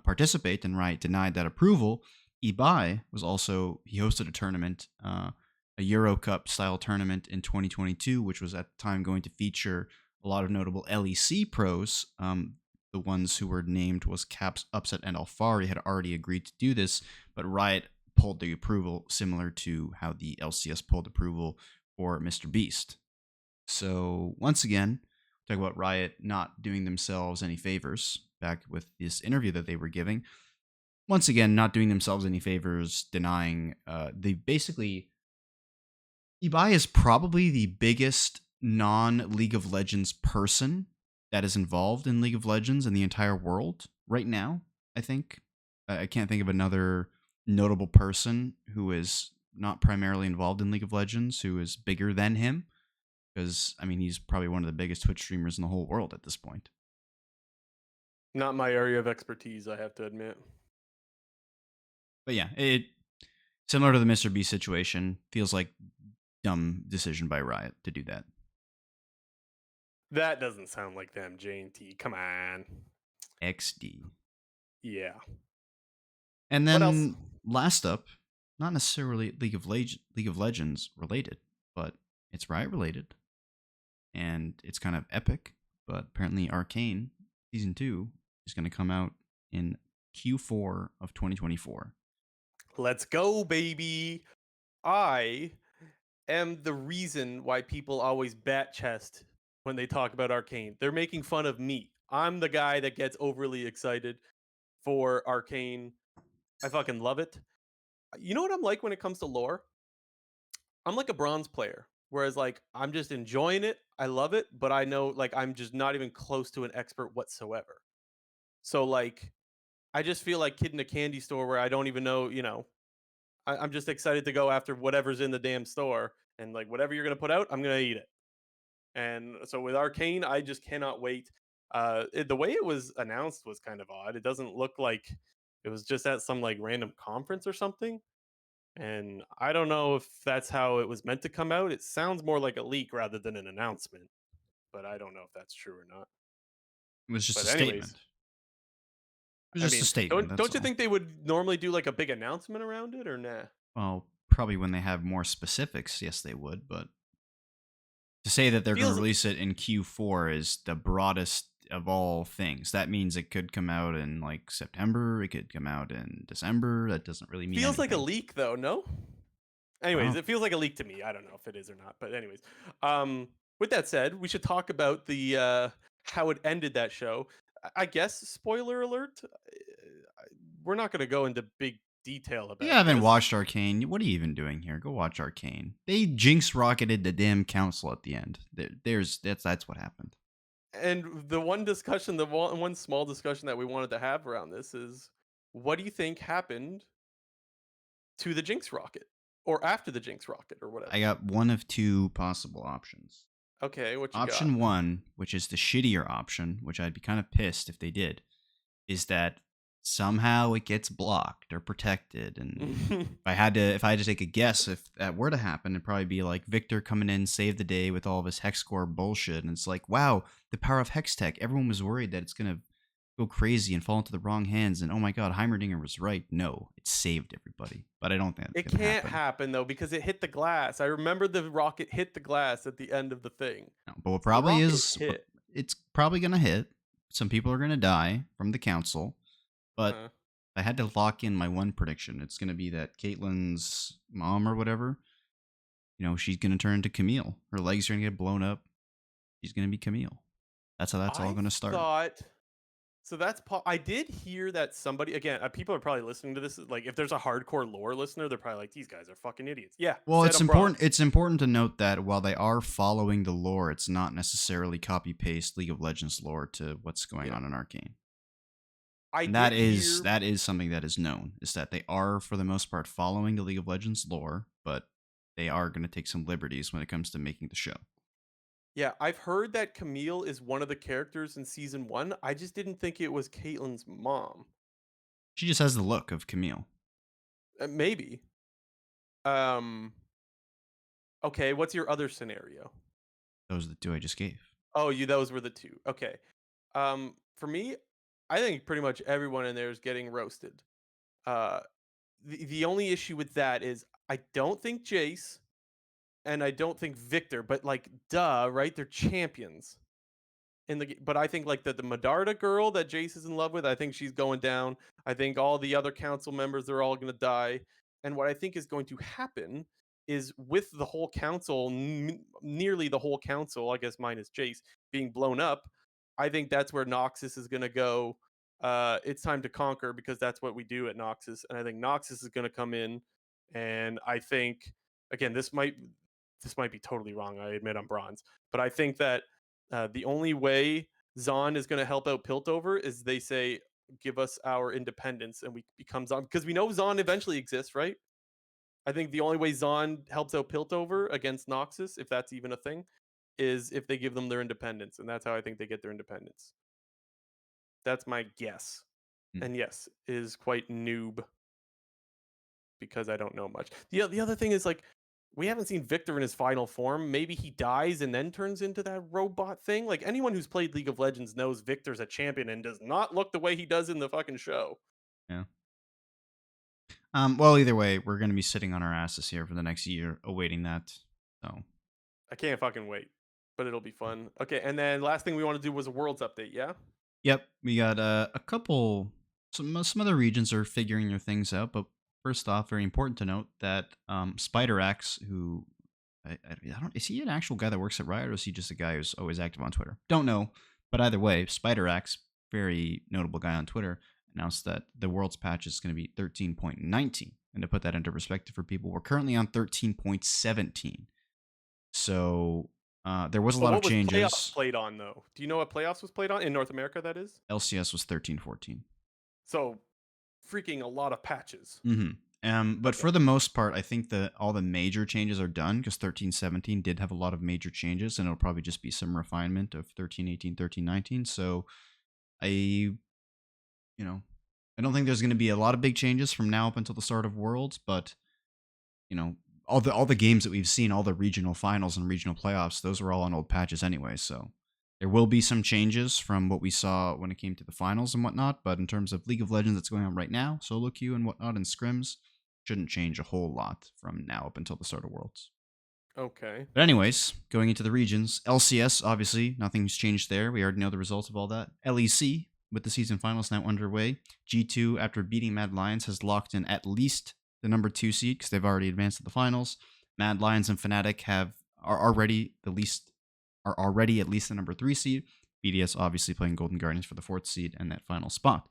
participate, and Riot denied that approval. Ibai was also, he hosted a tournament, a Euro Cup style tournament in 2022, which was at the time going to feature a lot of notable LEC pros. The ones who were named was Caps, Upset, and Alfari had already agreed to do this, but Riot pulled the approval, similar to how the LCS pulled approval for Mr. Beast. So once again, talk about Riot not doing themselves any favors. Back with this interview that they were giving, once again, not doing themselves any favors, denying. They basically, Ibai is probably the biggest non-League of Legends person that is involved in League of Legends in the entire world right now. I think I can't think of another notable person who is not primarily involved in League of Legends who is bigger than him. Because I mean, he's probably one of the biggest Twitch streamers in the whole world at this point. Not my area of expertise, I have to admit. But yeah, it, similar to the Mr. B situation, feels like dumb decision by Riot to do that. That doesn't sound like them, J&T. Come on. XD. Yeah. And What else? then last up, not necessarily League of Legends related, but it's Riot related, and it's kind of epic. But apparently, Arcane Season 2 is going to come out in Q4 of 2024. Let's go, baby. I am the reason why people always bat chest when they talk about Arcane. They're making fun of me. I'm the guy that gets overly excited for Arcane. I fucking love it. You know what I'm like when it comes to lore? I'm like a bronze player. Whereas like I'm just enjoying it. I love it, but I know like I'm just not even close to an expert whatsoever. So like I just feel like kid in a candy store where I don't even know, I'm just excited to go after whatever's in the damn store, and like whatever you're gonna put out, I'm gonna eat it. And so with Arcane, I just cannot wait. The way it was announced was kind of odd. It doesn't look like it was just at some like random conference or something. And I don't know if that's how it was meant to come out. It sounds more like a leak rather than an announcement, but I don't know if that's true or not. It was just a But anyways, statement. It was I just a mean, statement. don't That's don't you all. think they would normally do like a big announcement around it or nah? Well, probably when they have more specifics, yes, they would. But To say that they're going to Feels release it in Q4 is the broadest of all things. That means it could come out in like September. It could come out in December. That doesn't really mean feels like a anything. leak though, no? Anyways, Well, it feels like a leak to me. I don't know if it is or not, but anyways. Um, with that said, we should talk about the how it ended that show. I guess spoiler alert. We're not going to go into big detail if you about haven't this. watched Arcane, what are you even doing here? Go watch Arcane. They jinx rocketed the damn council at the end. That's what happened. And the one discussion, the one small discussion that we wanted to have around this is, what do you think happened to the Jinx rocket, or after the Jinx rocket, or I whatever? got one of two possible options. Okay, what you got? Option one, which is the shittier option, which I'd be kind of pissed if they did, is that somehow it gets blocked or protected. And if I had to take a guess, if that were to happen, it'd probably be like Victor coming in, save the day with all of his hex core bullshit. And it's like, wow, the power of hex tech. Everyone was worried that it's gonna go crazy and fall into the wrong hands. And oh my god, Heimerdinger was right. No, it saved everybody. But I don't think It that's gonna can't happen. happen though because it hit the glass. I remember the rocket hit the glass at the end of the thing. No, but what The probably rocket is, hit. it's probably gonna hit. Some people are gonna die from the council. But Uh, I had to lock in my one prediction. It's going to be that Caitlyn's mom or whatever, she's going to turn into Camille. Her legs are going to get blown up. She's going to be Camille. That's how that's all I going to start. thought so. I did hear that somebody again. People are probably listening to this. Like, if there's a hardcore lore listener, they're probably like, "These guys are fucking idiots." Yeah, Well, said it's I'm wrong. important. It's important to note that while they are following the lore, it's not necessarily copy paste League of Legends lore to what's going Yeah, on in Arcane. I And did that hear. is something that is known, is that they are for the most part following the League of Legends lore, but they are going to take some liberties when it comes to making the show. Yeah, I've heard that Camille is one of the characters in season one. I just didn't think it was Caitlyn's mom. She just has the look of Camille. Maybe. Um. Okay, what's your other scenario? Those are the two I just gave. Oh, those were the two. Okay. For me, I think pretty much everyone in there is getting roasted. Uh, the only issue with that is I don't think Jace and I don't think Victor, but like, duh, right? They're champions but I think like the Medarda girl that Jace is in love with, I think she's going down. I think all the other council members are all going to die. And what I think is going to happen is with the whole council, nearly the whole council, I guess minus Jace, being blown up, I think that's where Noxus is going to go. It's time to conquer because that's what we do at Noxus. And I think Noxus is going to come in. And I think, again, this might be totally wrong. I admit I'm bronze, but I think that the only way Zahn is going to help out Piltover is they say, give us our independence and we become Zahn. Because we know Zahn eventually exists, right? I think the only way Zahn helps out Piltover against Noxus, if that's even a thing, is if they give them their independence. And that's how I think they get their independence. That's my guess. Hmm. And yes, is quite noob because I don't know much. The other thing is like, we haven't seen Victor in his final form. Maybe he dies and then turns into that robot thing. Like, anyone who's played League of Legends knows Victor's a champion and does not look the way he does in the fucking show. Yeah. Well, either way, we're going to be sitting on our asses here for the next year awaiting that. So, I can't fucking wait, but it'll be fun. Okay, and then last thing we want to do was a Worlds update, yeah? yep, we got a couple. Some other regions are figuring their things out, but first off, very important to note that Spider X, who I don't, is he an actual guy that works at Riot, or is he just a guy who's always active on Twitter? Don't know, but either way, Spider X, very notable guy on Twitter, announced that the world's patch is going to be 13.19. And to put that into perspective for people, we're currently on 13.17. So there was a But lot of what was playoffs changes. played on, though? Do you know what playoffs was played on? In North America, that is? LCS was 13.14. So, freaking a lot of patches. Mm-hmm. But Okay. for the most part, I think that all the major changes are done because 13.17 did have a lot of major changes, and it'll probably just be some refinement of 13.18, 13.19. So I, I don't think there's going to be a lot of big changes from now up until the start of Worlds, but you know, all the games that we've seen, all the regional finals and regional playoffs, those were all on old patches anyway. So there will be some changes from what we saw when it came to the finals and whatnot. But in terms of League of Legends that's going on right now, solo queue and whatnot, and scrims, shouldn't change a whole lot from now up until the start of Worlds. Okay. But anyways, going into the regions, LCS, obviously, nothing's changed there. We already know the results of all that. LEC, with the season finals now underway. G2, after beating Mad Lions, has locked in at least the number 2 seed because they've already advanced to the finals. Mad Lions and Fnatic are already at least the number 3 seed. BDS obviously playing Golden Guardians for the 4th seed and that final spot.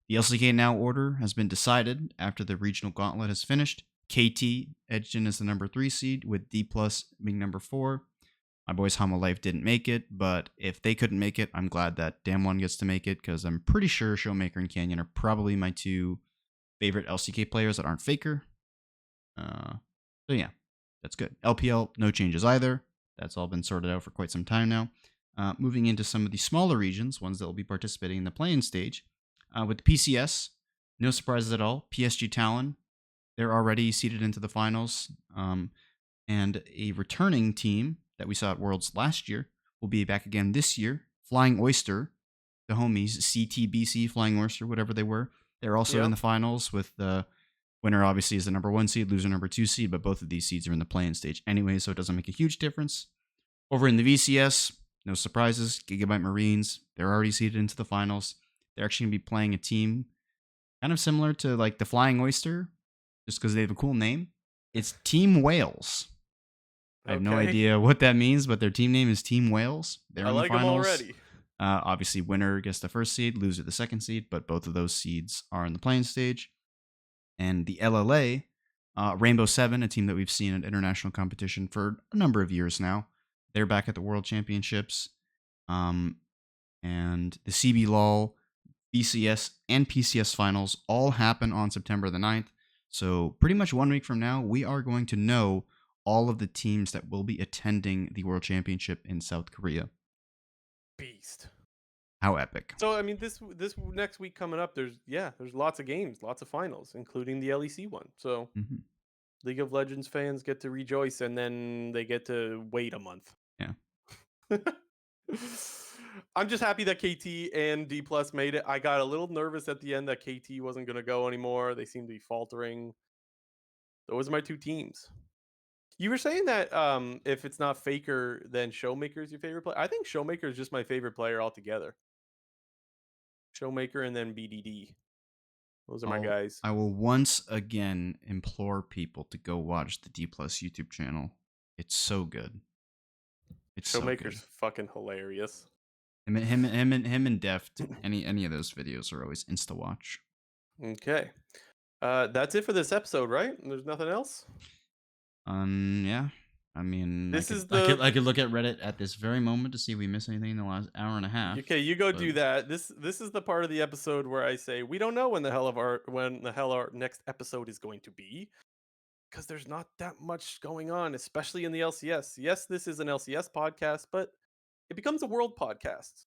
The LCK Now order has been decided after the regional gauntlet has finished. KT edged in as the number 3 seed, with D Plus being number 4. My boys Hama Life didn't make it, but if they couldn't make it, I'm glad that Damn One gets to make it, because I'm pretty sure Showmaker and Canyon are probably my 2 favorite LCK players that aren't Faker. So yeah, that's good. LPL, no changes either. That's all been sorted out for quite some time now. Moving into some of the smaller regions, ones that will be participating in the play-in stage. With the PCS, no surprises at all. PSG Talon, they're already seeded into the finals. And a returning team that we saw at Worlds last year will be back again this year. Flying Oyster, the homies, CTBC, Flying Oyster, whatever they were. They're also in the finals, with the winner obviously is the number 1 seed, loser number 2 seed, but both of these seeds are in the play-in stage anyway, so it doesn't make a huge difference. Over in the VCS, no surprises. Gigabyte Marines, they're already seeded into the finals. They're actually going to be playing a team kind of similar to like the Flying Oyster, just because they have a cool name. It's Team Wales. I have no idea what that means, but their team name is Team Wales. They're I in the like them finals. already. Obviously, winner gets the 1st seed, loser the 2nd seed, but both of those seeds are in the playing stage. And the LLA, Rainbow Seven, a team that we've seen at international competition for a number of years now. They're back at the World Championships. And the CB LOL, BCS, and PCS finals all happen on September the 9th. So pretty much 1 week from now, we are going to know all of the teams that will be attending the World Championship in South Korea. Beast. How epic. So I mean, this next week coming up, there's lots of games, lots of finals, including the LEC one. So League of Legends fans get to rejoice, and then they get to wait a month. Yeah. I'm just happy that KT and D Plus made it. I got a little nervous at the end that KT wasn't going to go anymore. They seem to be faltering. Those are my 2 teams. You were saying that if it's not Faker, then Showmaker is your favorite player. I think Showmaker is just my favorite player altogether. Showmaker and then BDD. Those are my guys. I will once again implore people to go watch the D Plus YouTube channel. It's so good. It's Showmaker's so good. fucking hilarious. Him and Deft. Any of those videos are always insta watch. Okay. That's it for this episode, right? There's nothing else? Yeah. I mean, This I could look at Reddit at this very moment to see if we missed anything in the last hour and a half. Okay, you go do that. This is the part of the episode where I say we don't know when the hell our next episode is going to be, because there's not that much going on, especially in the LCS. Yes, this is an LCS podcast, but it becomes a world podcast.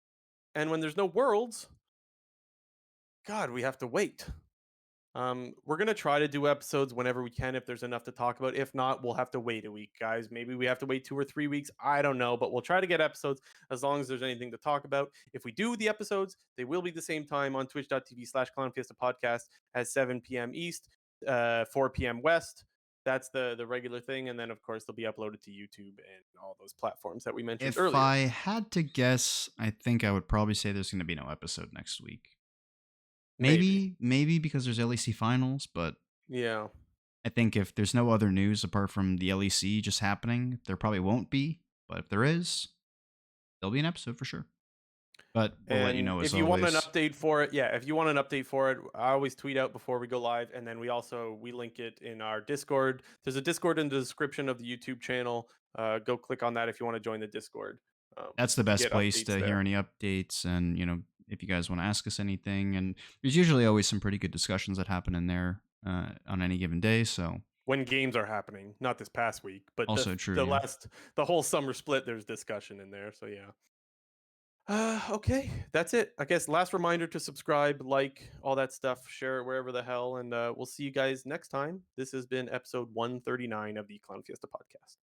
And when there's no worlds, God, we have to wait. We're gonna try to do episodes whenever we can if there's enough to talk about. If not, we'll have to wait a week, guys. Maybe we have to wait 2 or 3 weeks. I don't know, but we'll try to get episodes as long as there's anything to talk about. If we do the episodes, they will be the same time on twitch.tv/Clown Fiesta Podcast at 7 p.m. East, 4 p.m. West. That's the regular thing, and then of course they'll be uploaded to YouTube and all those platforms that we mentioned earlier. If I had to guess, I think I would probably say there's going to be no episode next week. Maybe because there's LEC finals, but yeah, I think if there's no other news apart from the LEC just happening, there probably won't be. But if there is, there'll be an episode for sure. But we'll let you know as if you want an always. update for it, if you want an update for it, I always tweet out before we go live, and then we link it in our Discord. There's a Discord in the description of the YouTube channel. Go click on that if you want to join the Discord. That's the best place to hear any updates, and if you guys want to ask us anything. And there's usually always some pretty good discussions that happen in there on any given day. So when games are happening, not this past week, but also true. The whole summer split, there's discussion in there. So yeah. Okay, that's it. I guess last reminder to subscribe, like, all that stuff, share it wherever the hell, and we'll see you guys next time. This has been episode 139 of the Clown Fiesta podcast.